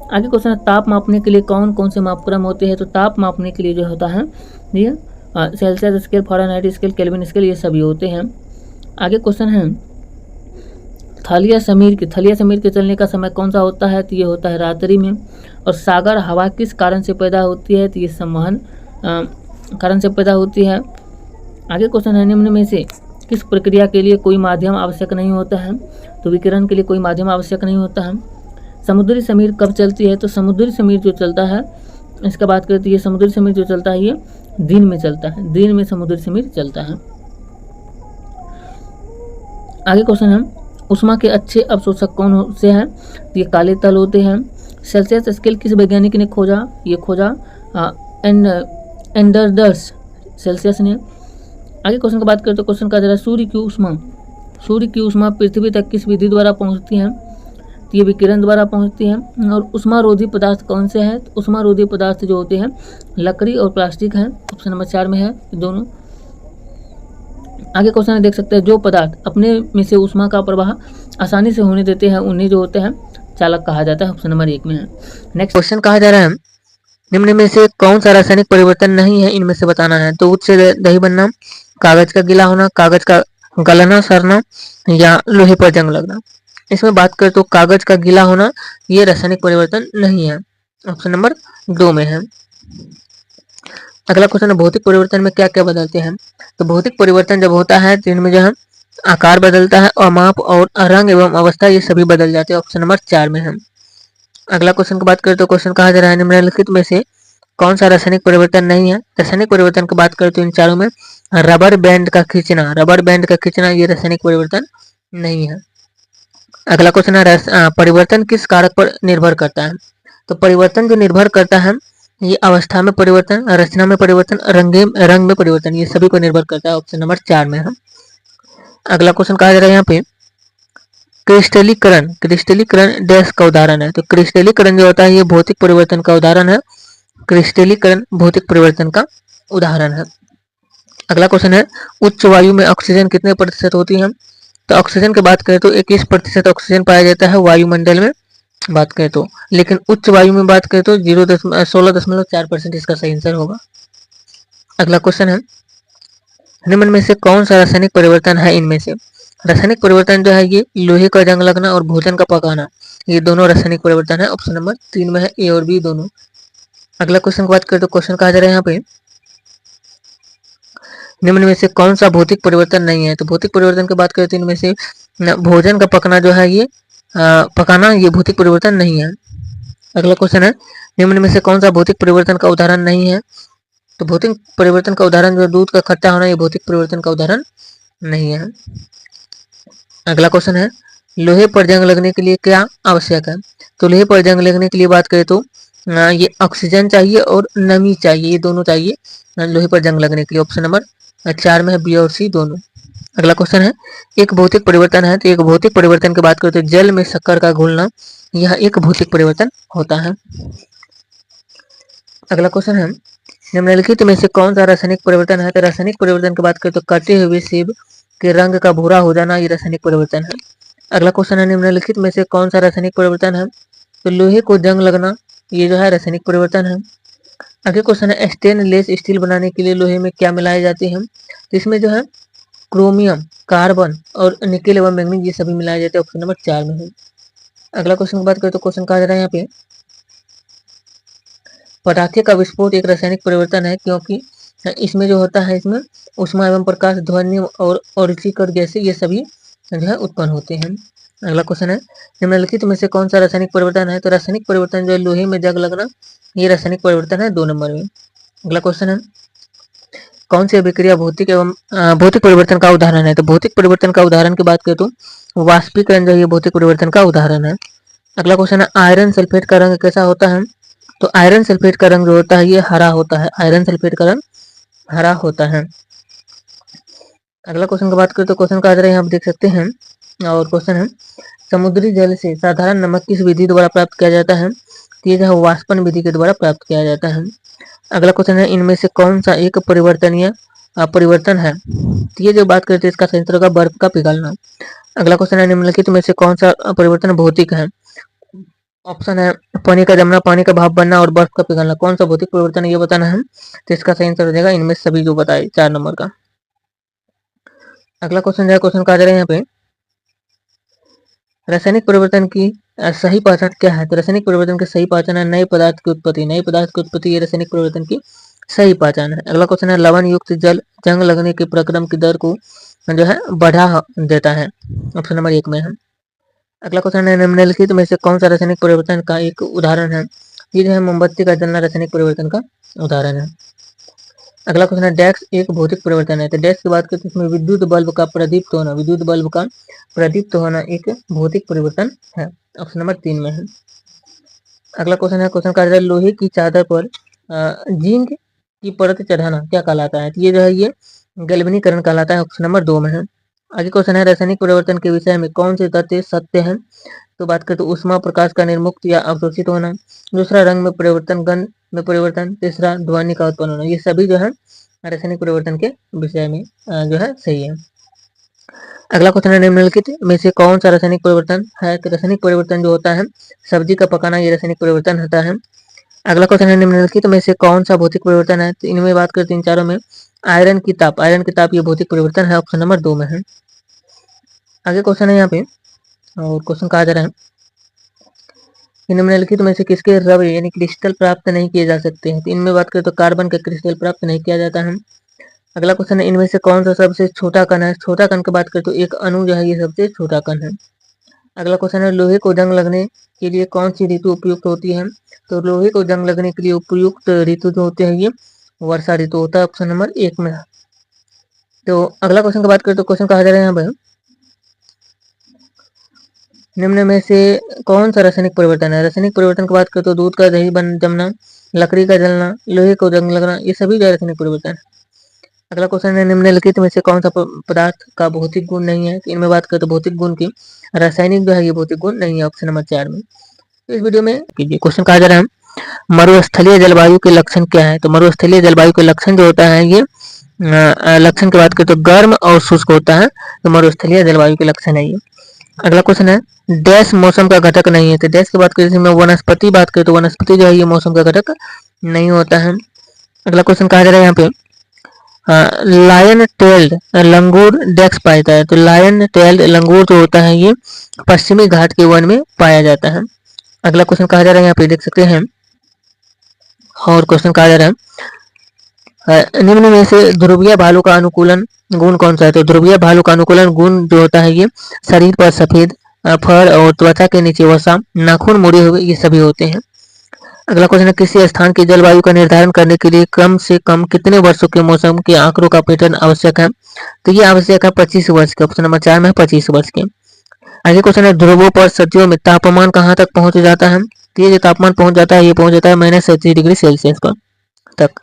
आगे क्वेश्चन है ताप मापने के लिए कौन कौन से मापक्रम होते हैं, तो ताप मापने के लिए जो होता है ये Celsius scale, Fahrenheit scale, kelvin scale, ये सभी होते हैं। आगे क्वेश्चन है थलिया समीर के चलने का समय कौन सा होता है, तो ये होता है रात्रि में। और सागर हवा किस कारण से पैदा होती है, तो ये संवहन कारण से पैदा होती है। आगे क्वेश्चन है निम्न में से किस प्रक्रिया के लिए कोई माध्यम आवश्यक नहीं होता है, तो विकिरण के लिए कोई माध्यम आवश्यक नहीं होता है। समुद्री समीर कब चलती है, तो समुद्री समीर जो चलता है, इसका बात करते हैं, समुद्री समीर जो चलता है ये दिन में चलता है, दिन में समुद्री समीर चलता है। आगे क्वेश्चन है उष्मा के अच्छे अवशोषक कौन से हैं, तो ये काले तल होते हैं। सेल्सियस स्केल किस वैज्ञानिक ने खोजा, ये खोजा एंडरस सेल्सियस ने। आगे क्वेश्चन की बात करें तो क्वेश्चन का जरा सूर्य की ऊष्मा पृथ्वी तक किस विधि द्वारा पहुंचती है, तो ये विकिरण द्वारा पहुंचती है। और ऊष्मारोधी पदार्थ कौन से हैं, तो ऊष्मारोधी पदार्थ जो होते हैं लकड़ी और प्लास्टिक हैं, ऑप्शन नंबर 4 में है दोनों। आगे क्वेश्चन देख सकते हैं जो पदार्थ अपने में से ऊष्मा का प्रवाह आसानी से होने देते हैं उन्हें जो होते हैं चालक कहा जाता है, ऑप्शन नंबर 1 में है। नेक्स्ट क्वेश्चन कहा जा रहा है निम्न में से कौन सा रासायनिक परिवर्तन नहीं है, इनमें से बताना है। तो दूध से दही बनना, कागज का गीला होना, कागज का गलना सड़ना, या लोहे पर जंग लगना। इसमें बात करें तो कागज का गीला होना ये रासायनिक परिवर्तन नहीं है, ऑप्शन नंबर 2 में है। अगला क्वेश्चन है भौतिक परिवर्तन में क्या क्या बदलते हैं। तो भौतिक परिवर्तन जब होता है तो इनमें जो है आकार बदलता है और माप और रंग एवं अवस्था ये सभी बदल जाते हैं, ऑप्शन नंबर 4 में है। अगला क्वेश्चन की बात करें तो क्वेश्चन कहा जा रहा है निम्नलिखित में से कौन सा रासायनिक परिवर्तन नहीं है। रासायनिक परिवर्तन की बात करें तो इन चारों में रबर बैंड का खींचना ये रासायनिक परिवर्तन नहीं है। अगला क्वेश्चन है परिवर्तन किस कारक पर निर्भर करता है। तो परिवर्तन जो निर्भर करता है ये अवस्था में परिवर्तन, रचना में परिवर्तन, रंग में परिवर्तन, ये सभी पर निर्भर करता है, ऑप्शन नंबर 4 में है। अगला क्वेश्चन कहा जा रहा है यहाँ पे क्रिस्टलीकरण डैश का उदाहरण है। तो क्रिस्टलीकरण जो होता है ये भौतिक परिवर्तन का उदाहरण है। क्रिस्टलीकरण भौतिक परिवर्तन का उदाहरण है। अगला क्वेश्चन है उच्च वायु में ऑक्सीजन कितने प्रतिशत होती है। तो ऑक्सीजन की बात करें तो 21% ऑक्सीजन पाया जाता है वायुमंडल में बात करें तो, लेकिन उच्च वायु में बात करें तो 16.4% इसका सही आंसर होगा। अगला क्वेश्चन है निम्न में से कौन सा रासायनिक परिवर्तन है इनमें से। रासायनिक परिवर्तन जो है ये लोहे का जंग लगना और भोजन का पकाना ये दोनों रासायनिक परिवर्तन है, ऑप्शन नंबर 3 में है, ए और बी दोनों। अगला क्वेश्चन की बात करें तो क्वेश्चन कहा जा रहा है यहाँ पे निम्न में से कौन सा भौतिक परिवर्तन नहीं है। तो भौतिक परिवर्तन की बात करें तो इनमें से भोजन का पकना जो है ये पकाना ये भौतिक परिवर्तन नहीं है। अगला क्वेश्चन है निम्न में से कौन सा भौतिक परिवर्तन का उदाहरण नहीं है। तो भौतिक परिवर्तन का उदाहरण जो दूध का खट्टा होना ये भौतिक परिवर्तन का उदाहरण नहीं है। अगला क्वेश्चन है लोहे पर जंग लगने के लिए क्या आवश्यक है। तो लोहे पर जंग लगने के लिए बात करें तो ये ऑक्सीजन चाहिए और नमी चाहिए, ये दोनों चाहिए लोहे पर जंग लगने के लिए, ऑप्शन नंबर 4 में है, बी और सी दोनों। अगला क्वेश्चन है एक भौतिक परिवर्तन है। तो एक भौतिक परिवर्तन की बात करें तो जल में शक्कर का घुलना यह एक भौतिक परिवर्तन होता है। अगला क्वेश्चन है निम्नलिखित में से कौन सा रासायनिक परिवर्तन है। तो रासायनिक परिवर्तन की बात करें तो कटे हुए सेब के रंग का भूरा हो जाना ये रासायनिक परिवर्तन है। अगला क्वेश्चन है निम्नलिखित में से कौन सा रासायनिक परिवर्तन है। तो लोहे को जंग लगना ये जो है रासायनिक परिवर्तन है। आगे क्वेश्चन है स्टेनलेस स्टील बनाने के लिए लोहे में क्या मिलाए जाते हैं। तो इसमें जो है क्रोमियम, कार्बन और निकेल एवं मैग्नीज ये सभी मिलाए जाते हैं, ऑप्शन नंबर 4 में है। अगला क्वेश्चन की बात करें तो क्वेश्चन कहा जा रहा है यहाँ पे पटाखे का विस्फोट एक रासायनिक परिवर्तन है क्योंकि इसमें जो होता है इसमें ऊष्मा एवं प्रकाश, ध्वनि और रुचिकर गैसें ये सभी जो है उत्पन्न होते हैं। अगला क्वेश्चन है निम्नलिखित में से कौन सा रासायनिक परिवर्तन है। तो रासायनिक परिवर्तन जो है लोहे में जंग लगना ये रासायनिक परिवर्तन है, 2 नंबर में। अगला क्वेश्चन है कौन सी अभिक्रिया भौतिक परिवर्तन का उदाहरण है। तो भौतिक परिवर्तन का उदाहरण की बात करें तो वाष्पीकरण जो है भौतिक परिवर्तन का उदाहरण है। अगला क्वेश्चन है आयरन सल्फेट का रंग कैसा होता है। तो आयरन सल्फेट का रंग जो होता है ये हरा होता है, आयरन सल्फेट का रंग हरा होता है। अगला क्वेश्चन की बात करें तो क्वेश्चन का आंसर यहाँ आप देख सकते हैं, और क्वेश्चन है समुद्री जल से साधारण नमक किस विधि द्वारा प्राप्त किया जाता है? तो ये जो है वाष्पन विधि के द्वारा प्राप्त किया जाता है। अगला क्वेश्चन है इनमें से कौन सा एक परिवर्तनीय परिवर्तन है? तो ये जो बात करते हैं इसका सही उत्तर होगा बर्फ का पिघलना। अगला क्वेश्चन है निम्नलिखित में से कौन सा परिवर्तन भौतिक है? ऑप्शन है पानी का जमना, पानी का भाप बनना और बर्फ का पिघलना। कौन सा भौतिक परिवर्तन है ये बताना है, तो इसका सही आंसर हो जाएगा इनमें सभी जो बताए 4 नंबर का। अगला क्वेश्चन है, क्वेश्चन का आ जाएगा यहाँ पे रासायनिक परिवर्तन की सही पहचान क्या है? तो रासायनिक परिवर्तन की सही पहचान है नए पदार्थ की उत्पत्ति, नए पदार्थ की उत्पत्ति ये रासायनिक परिवर्तन की सही पहचान है। अगला क्वेश्चन है लवण युक्त जल जंग लगने के प्रक्रम की दर को जो है बढ़ा देता है, ऑप्शन नंबर 1 में है। अगला क्वेश्चन है निम्नलिखित में से कौन सा रासायनिक परिवर्तन का एक उदाहरण है? ये जो है मोमबत्ती का जलना रासायनिक परिवर्तन का उदाहरण है। अगला क्वेश्चन है डैक्स एक भौतिक परिवर्तन है, तो डैक्स की बात करते हैं इसमें विद्युत बल्ब का प्रदीप्त होना, विद्युत बल्ब का प्रदीप्त होना एक भौतिक परिवर्तन है, ऑप्शन नंबर 3 में है। अगला क्वेश्चन है, क्वेश्चन का आंसर लोहे की चादर पर जिंक की परत चढ़ाना क्या कहलाता है? तो ये जो है ये गैल्वेनीकरण कहलाता है, ऑप्शन नंबर 2 में है। आगे क्वेश्चन है रासायनिक परिवर्तन के विषय में कौन से तथ्य सत्य है? तो बात करें तो उष्मा प्रकाश का निर्मुक्त या अवशोषित होना, दूसरा रंग में परिवर्तन, गंध में परिवर्तन, तीसरा ध्वनि का उत्पन्न होना। ये सभी जो है रासायनिक परिवर्तन के विषय में जो है सही है। अगला क्वेश्चन है निम्नलिखित में से कौन सा रासायनिक परिवर्तन है? तो रासायनिक परिवर्तन जो होता है सब्जी का पकाना ये रासायनिक परिवर्तन होता है। अगला क्वेश्चन है निम्नलिखित में से कौन सा भौतिक परिवर्तन है? तो इनमें बात करते हैं इन चारों में आयरन की ताप, आयरन की ताप ये भौतिक परिवर्तन है, ऑप्शन नंबर 2 में है। आगे क्वेश्चन है यहाँ पे, और क्वेश्चन कहा जा रहा है निम्नलिखित में से किसके रवि यानी क्रिस्टल प्राप्त नहीं किए जा सकते हैं? तो इनमें बात करें तो कार्बन का क्रिस्टल प्राप्त नहीं किया जाता है। अगला क्वेश्चन है इनमें से कौन सा सबसे छोटा कण है? छोटा कण की बात करें तो एक अणु जो है ये सबसे छोटा कण है। अगला क्वेश्चन है लोहे को जंग लगने के लिए कौन सी ऋतु उपयुक्त होती है? तो लोहे को जंग लगने के लिए उपयुक्त ऋतु जो होती है ये वर्षा ऋतु होता है, ऑप्शन नंबर 1 में। तो अगला क्वेश्चन की बात करें तो क्वेश्चन कहा जा रहा है यहाँ पर निम्न में से कौन सा रासायनिक परिवर्तन है? रासायनिक परिवर्तन की बात करें तो दूध का दही बन जमना, लकड़ी का जलना, लोहे को जंग लगना ये सभी जो रासायनिक परिवर्तन है। अगला क्वेश्चन है निम्नलिखित में से कौन सा पदार्थ का भौतिक गुण नहीं है? इनमें बात करें तो भौतिक गुण की रासायनिक जो है ये भौतिक गुण नहीं है, ऑप्शन नंबर 4 में। तो इस वीडियो में कीजिए क्वेश्चन कहा जा रहा है मरुस्थलीय जलवायु के लक्षण क्या है? तो मरुस्थलीय जलवायु के लक्षण जो होता है ये लक्षण की बात करें तो गर्म और शुष्क होता है, तो मरुस्थलीय जलवायु के लक्षण है ये। अगला क्वेश्चन है डैश मौसम का घटक नहीं है, तो डैश की बात करें इसमें वनस्पति बात करें तो वनस्पति जो है ये मौसम का घटक नहीं होता है। अगला क्वेश्चन कहा जा रहा है यहाँ पे लायन टेल्ड लंगूर डेक्स पाता है, तो लायन टेल्ड लंगूर जो होता है ये पश्चिमी घाट के वन में पाया जाता है। अगला क्वेश्चन कहा जा रहा है यहाँ पे देख सकते हैं, और क्वेश्चन कहा जा रहा है निम्न में से ध्रुवीय भालू का अनुकूलन गुण कौन सा है? तो ध्रुवीय भालू का अनुकूलन गुण जो होता है ये शरीर पर सफेद फर और त्वचा के नीचे वसा, नाखून मुड़े हुए ये सभी होते हैं। अगला क्वेश्चन है किसी स्थान की जलवायु का निर्धारण करने के लिए कम से कम कितने वर्षों के मौसम के आंकड़ों का पैटर्न आवश्यक है? तो ये आवश्यक है 25 वर्ष के, ऑप्शन नंबर 4 में 25 वर्ष के। आगे क्वेश्चन है ध्रुवों पर सर्दियों में तापमान कहाँ तक पहुंच जाता है? तो ये जो तापमान पहुंच जाता है ये पहुंच जाता है -37 डिग्री सेल्सियस पर तक।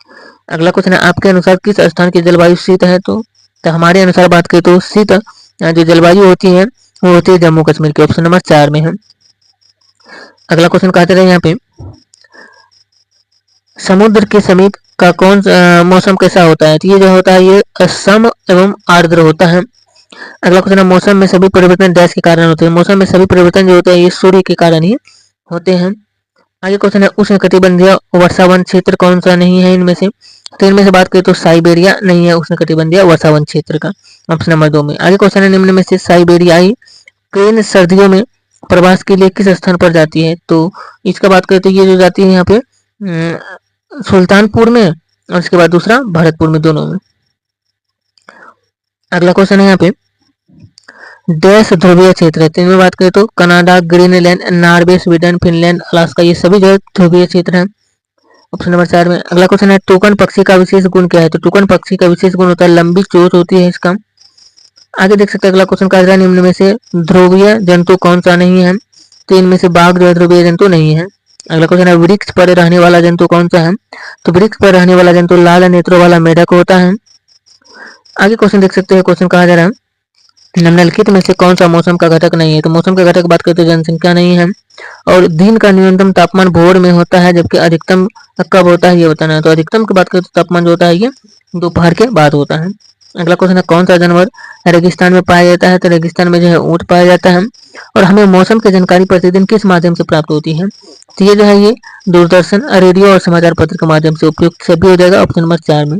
अगला क्वेश्चन है आपके अनुसार किस स्थान की जलवायु शीत है? तो हमारे अनुसार बात करें तो शीत जो जलवायु होती है वो होती है जम्मू कश्मीर की, ऑप्शन नंबर 4 में है। अगला क्वेश्चन कहते हैं यहाँ पे समुद्र के समीप का कौन मौसम कैसा होता है? तो ये जो होता है ये सम एवं आर्द्र होता है। अगला क्वेश्चन है मौसम में सभी परिवर्तन डैश के कारण होते हैं? मौसम में सभी परिवर्तन जो होते हैं ये सूर्य के कारण ही होते हैं। आगे क्वेश्चन है उष्णकटिबंधीय वर्षावन क्षेत्र कौन सा नहीं है इनमें से? तो इनमें से बात करें तो साइबेरिया नहीं है उष्णकटिबंधीय वर्षावन क्षेत्र का, ऑप्शन नंबर 2 में। आगे क्वेश्चन है निम्न में से साइबेरियाई क्रेन सर्दियों में प्रवास के लिए किस स्थान पर जाती है? तो इसका बात करें तो ये जो जाती है यहाँ पे सुल्तानपुर में और उसके बाद दूसरा भरतपुर में, दोनों में। अगला क्वेश्चन है यहाँ पे देश ध्रुवीय क्षेत्र है, तो इनमें बात करें तो Canada, Greenland, Norway, Sweden, Finland, Alaska ये सभी जो है ध्रुवीय क्षेत्र है, ऑप्शन नंबर 4 में। अगला क्वेश्चन है टूकन पक्षी का विशेष गुण क्या है? तो टूकन पक्षी का विशेष गुण होता है लंबी चोंच होती है इसका। आगे देख सकते हैं अगला क्वेश्चन का निम्न में से ध्रुवीय जंतु कौन सा नहीं है? तो इनमें से बाघ जो है ध्रुवीय जंतु नहीं है। अगला क्वेश्चन है वृक्ष पर रहने वाला जंतु कौन सा है? तो वृक्ष पर रहने वाला जंतु लाल नेत्रों वाला मेढक होता है। आगे क्वेश्चन देख सकते हैं, क्वेश्चन कहा जा रहा है निम्नलिखित में से कौन सा मौसम का घटक नहीं है? तो मौसम का घटक बात करते हैं जनसंख्या नहीं है, और दिन का न्यूनतम तापमान भोर में होता है, जबकि अधिकतम कब होता है ये बताना है। तो अधिकतम की बात करते हैं तापमान जो होता है ये दोपहर के बाद होता है। अगला क्वेश्चन है कौन सा जानवर रेगिस्तान में पाया जाता है? तो रेगिस्तान में जो है ऊंट पाया जाता है। और हमें मौसम की जानकारी प्रतिदिन किस माध्यम से प्राप्त होती है? तो ये जो है ये दूरदर्शन, रेडियो और समाचार पत्र के माध्यम से। उपयुक्त सभी हो जाएगा ऑप्शन नंबर 4 में।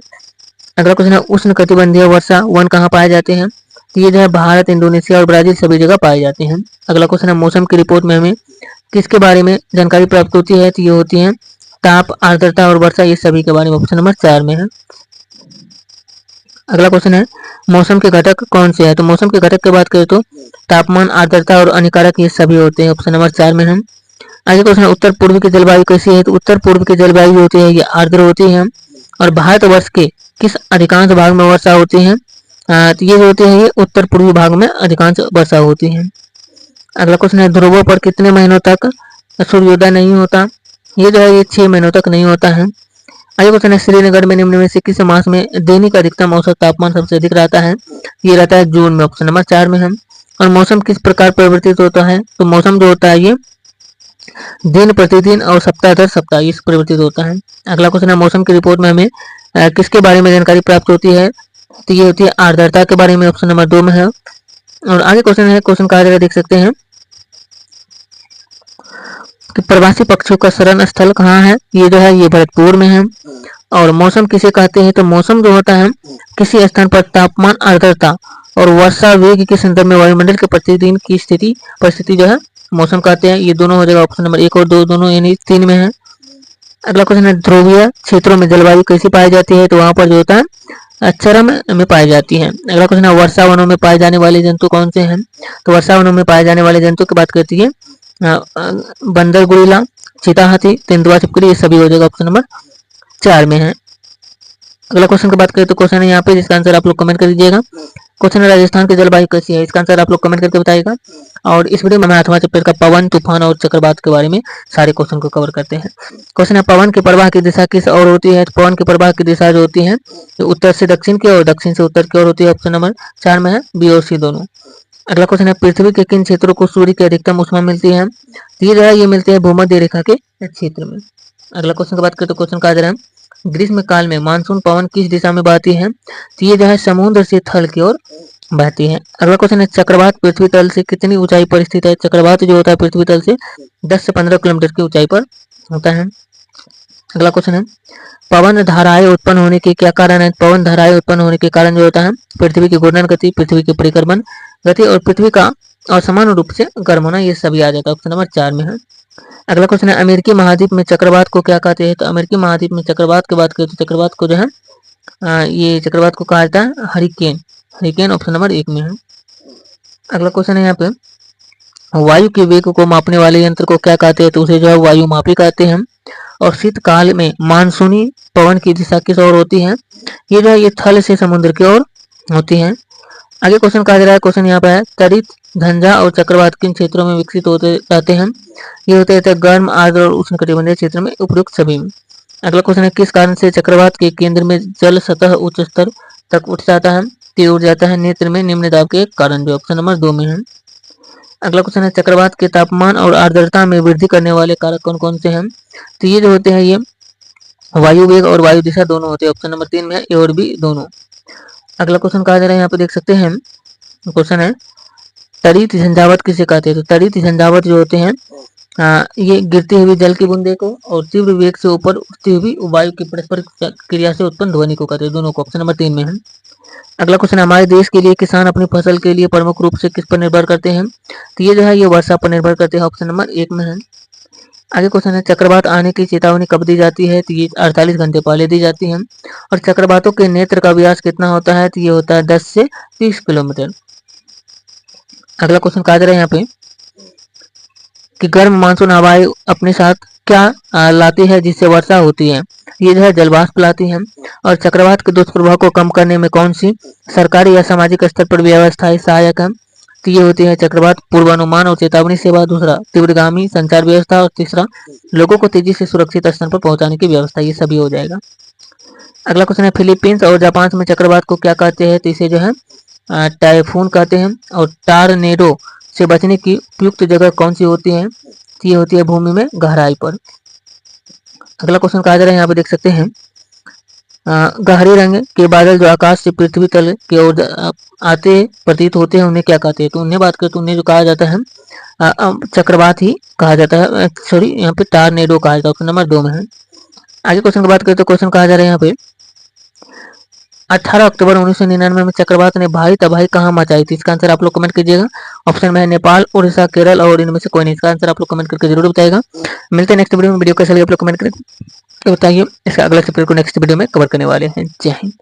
अगला क्वेश्चन है उष्ण कटिबंधीय वर्षा वन कहाँ पाए जाते हैं? तो ये जो है भारत, इंडोनेशिया और ब्राजील सभी जगह पाए जाते हैं। अगला क्वेश्चन है मौसम की रिपोर्ट में हमें किसके बारे में जानकारी प्राप्त होती है? तो ये होती है ताप, आर्द्रता और वर्षा, ये सभी के बारे में। ऑप्शन नंबर 4 में है। अगला क्वेश्चन है मौसम के घटक कौन से है? तो मौसम के घटक की बात करें तो तापमान, आर्द्रता और अनिकारक ये सभी होते हैं। ऑप्शन नंबर 4 में है। आगे क्वेश्चन है उत्तर पूर्व की जलवायु कैसी है? तो उत्तर पूर्व की जलवायु होती है ये आर्द्र होती है, और भारतवर्ष के किस अधिकांश भाग में वर्षा होती है? तो ये जो होती है ये उत्तर पूर्वी भाग में अधिकांश वर्षा होती है। अगला क्वेश्चन है ध्रुवों पर कितने महीनों तक सूर्योदय नहीं होता? ये जो है ये 6 महीनों तक नहीं होता है। आगे क्वेश्चन है श्रीनगर में निम्न में से किस मास में दैनिक अधिकतम औसत तापमान सबसे अधिक रहता है? ये रहता है जून में। ऑप्शन नंबर 4 में है। और मौसम किस प्रकार परिवर्तित होता है? तो मौसम जो होता है ये दिन प्रतिदिन और सप्ताह दर सप्ताह ये परिवर्तित होता है। अगला क्वेश्चन है मौसम की रिपोर्ट में हमें किसके बारे में जानकारी प्राप्त होती है? तो ये होती है आर्द्रता के बारे में। ऑप्शन नंबर 2 में है। और आगे क्वेश्चन है, क्वेश्चन कहा जा रहा है देख सकते हैं कि प्रवासी पक्षियों का शरण स्थल कहाँ है? ये जो है ये भरतपुर में है। और मौसम किसे कहते हैं? तो मौसम जो होता है किसी स्थान पर तापमान, आर्द्रता और वर्षा वेग के संदर्भ में वायुमंडल के प्रतिदिन की परिस्थिति जो है मौसम कहते हैं। ये दोनों हो जाएगा ऑप्शन नंबर 1 और 2 दोनों यानी 3 में है। अगला क्वेश्चन है ध्रुवीय क्षेत्रों में जलवायु कैसी पाई जाती है? तो वहां पर जो होता है चरम में पाई जाती है। अगला क्वेश्चन है वर्षा वनों में पाए जाने वाले जंतु कौन से हैं? तो वर्षा वनों में पाए जाने वाले जंतु की बात करती है बंदर गुरिल्ला, चीता हाथी, तेंदुआ छिपकली, ये सभी हो जाएगा ऑप्शन नंबर 4 में है। अगला क्वेश्चन की बात करें तो क्वेश्चन है यहाँ पे जिसका आंसर आप लोग कमेंट कर दीजिएगा। क्वेश्चन है राजस्थान की जलवायु कैसी है? इसका आंसर आप लोग कमेंट करके बताइएगा। और इस वीडियो में हम 8वां चैप्टर का पवन, तूफान और चक्रवात के बारे में सारे क्वेश्चन को कवर करते हैं। क्वेश्चन है पवन की प्रवाह की दिशा किस ओर होती है? पवन की प्रवाह की दिशा जो होती है तो उत्तर से दक्षिण की और दक्षिण से उत्तर की ओर होती है। ऑप्शन नंबर 4 में है, बी और सी दोनों। अगला क्वेश्चन है पृथ्वी के किन क्षेत्रों को सूर्य की अधिकतम ऊष्मा मिलती है? ये जो है ये मिलती है भूमध्य रेखा के क्षेत्र में। अगला क्वेश्चन की बात करें तो क्वेश्चन कहा जा रहा है ग्रीष्म काल में मानसून पवन किस दिशा में बहती है? तो ये जो है समुद्र से थल की ओर बहती है। अगला क्वेश्चन है चक्रवात पृथ्वी तल से कितनी ऊंचाई पर स्थित है? चक्रवात जो होता है पृथ्वी तल से 10 से 15 किलोमीटर की ऊंचाई पर होता है। अगला क्वेश्चन है पवन धाराएं उत्पन्न होने के क्या कारण है? पवन धाराएं उत्पन्न होने के कारण जो होता है पृथ्वी की घूर्णन गति, पृथ्वी की परिक्रमण गति और पृथ्वी का असमान रूप से गर्म होना, ये सभी आ जाता है। ऑप्शन नंबर 4 में है। अगला क्वेश्चन है अमेरिकी महाद्वीप में चक्रवात को क्या कहते हैं? तो अमेरिकी महाद्वीप में चक्रवात की बात करें तो चक्रवात को जो है ये चक्रवात को कहा जाता है हरिकेन। हरिकेन ऑप्शन नंबर 1 में है। अगला क्वेश्चन है यहाँ पे वायु के वेग को मापने वाले यंत्र को क्या कहते हैं? तो उसे जो है वायु मापी कहते हैं। और शीतकाल में मानसूनी पवन की दिशा किस ओर होती है? ये जो है ये थल से समुद्र की ओर होती है। आगे क्वेश्चन कहा जा रहा है, क्वेश्चन यहाँ पे है तरित, झंझा और चक्रवात किन क्षेत्रों में विकसित होते रहते हैं? ये होते रहते हैं गर्म, आर्द्र और उष्णकटिबंधीय क्षेत्र में, उपयुक्त सभी में। अगला क्वेश्चन है किस कारण से चक्रवात के केंद्र में जल सतह उच्च स्तर तक उठ जाता है? ये उठ जाता है नेत्र में निम्न दाब के कारण, जो ऑप्शन नंबर 2 में है। अगला क्वेश्चन है चक्रवात के तापमान और आर्द्रता में वृद्धि करने वाले कारक कौन कौन से हैं? तो ये जो होते हैं ये वायु वेग और वायु दिशा दोनों होते हैं। ऑप्शन नंबर 3 में है, ए और बी दोनों। अगला क्वेश्चन कहा जा रहा है यहाँ पे देख सकते हैं, क्वेश्चन है तरित झंझावात किसे कहते हैं? तो तरित झंझावात जो होते हैं ये गिरती हुई जल की बूंदे को और तीव्र वेग से ऊपर उठती हुई वायु की परस्पर क्रिया से उत्पन्न ध्वनि को कहते हैं, दोनों को। ऑप्शन नंबर 3 में है। अगला क्वेश्चन हमारे देश के लिए किसान अपनी फसल के लिए प्रमुख रूप से किस पर निर्भर करते हैं? तो ये जो है ये वर्षा पर निर्भर करते हैं। ऑप्शन नंबर 1 में है। आगे क्वेश्चन है चक्रवात आने की चेतावनी कब दी जाती है? तो ये 48 घंटे पहले दी जाती है। और चक्रवातों के नेत्र का व्यास कितना होता है? तो ये होता है 10 से 30 किलोमीटर। अगला क्वेश्चन कहा जा रहा है यहाँ पे कि गर्म मानसून हवाएं अपने साथ क्या लाती है जिससे वर्षा होती है? ये जो है जलवाष्प लाती है। और चक्रवात के दुष्प्रभाव को कम करने में कौन सी सरकारी या सामाजिक स्तर पर व्यवस्थाएं सहायक है? तो ये होती है चक्रवात पूर्वानुमान और चेतावनी सेवा, दूसरा तीव्रगामी संचार व्यवस्था और तीसरा लोगों को तेजी से सुरक्षित स्थान पर पहुंचाने की व्यवस्था। ये सभी हो जाएगा। अगला क्वेश्चन है फिलीपींस और जापान में चक्रवात को क्या कहते हैं? तो इसे जो है टाइफून कहते हैं। और टारनेडो से बचने की उपयुक्त जगह कौन सी होती है? तो ये होती है भूमि में गहराई पर। अगला क्वेश्चन कहा जा रहा है, यहाँ पे देख सकते हैं गहरे रंग के बादल जो आकाश से पृथ्वी तल की ओर आते प्रतीत होते हैं उन्हें क्या कहते हैं? तो उन्हें बात करें तो उन्हें जो कहा जाता है चक्रवात ही कहा जाता है। सॉरी, यहाँ पे टारनेडो कहा जाता है। ऑप्शन नंबर 2 में है। आगे क्वेश्चन की बात करें तो क्वेश्चन कहा जा रहा है यहाँ पे 18 अक्टूबर 1999 में चक्रवात ने भारी तबाही कहाँ मचाई थी? इसका आंसर आप लोग कमेंट कीजिएगा। ऑप्शन में है नेपाल, उड़ीसा, केरल और इनमें से कोई नहीं। इसका आंसर आप लोग कमेंट करके जरूर बताएगा। मिलते हैं नेक्स्ट वीडियो में। वीडियो कैसा लगे आप लोग कमेंट करके बताइए। इसका अगला चैप्टर को नेक्स्ट वीडियो में कवर करने वाले हैं। जय हिंद।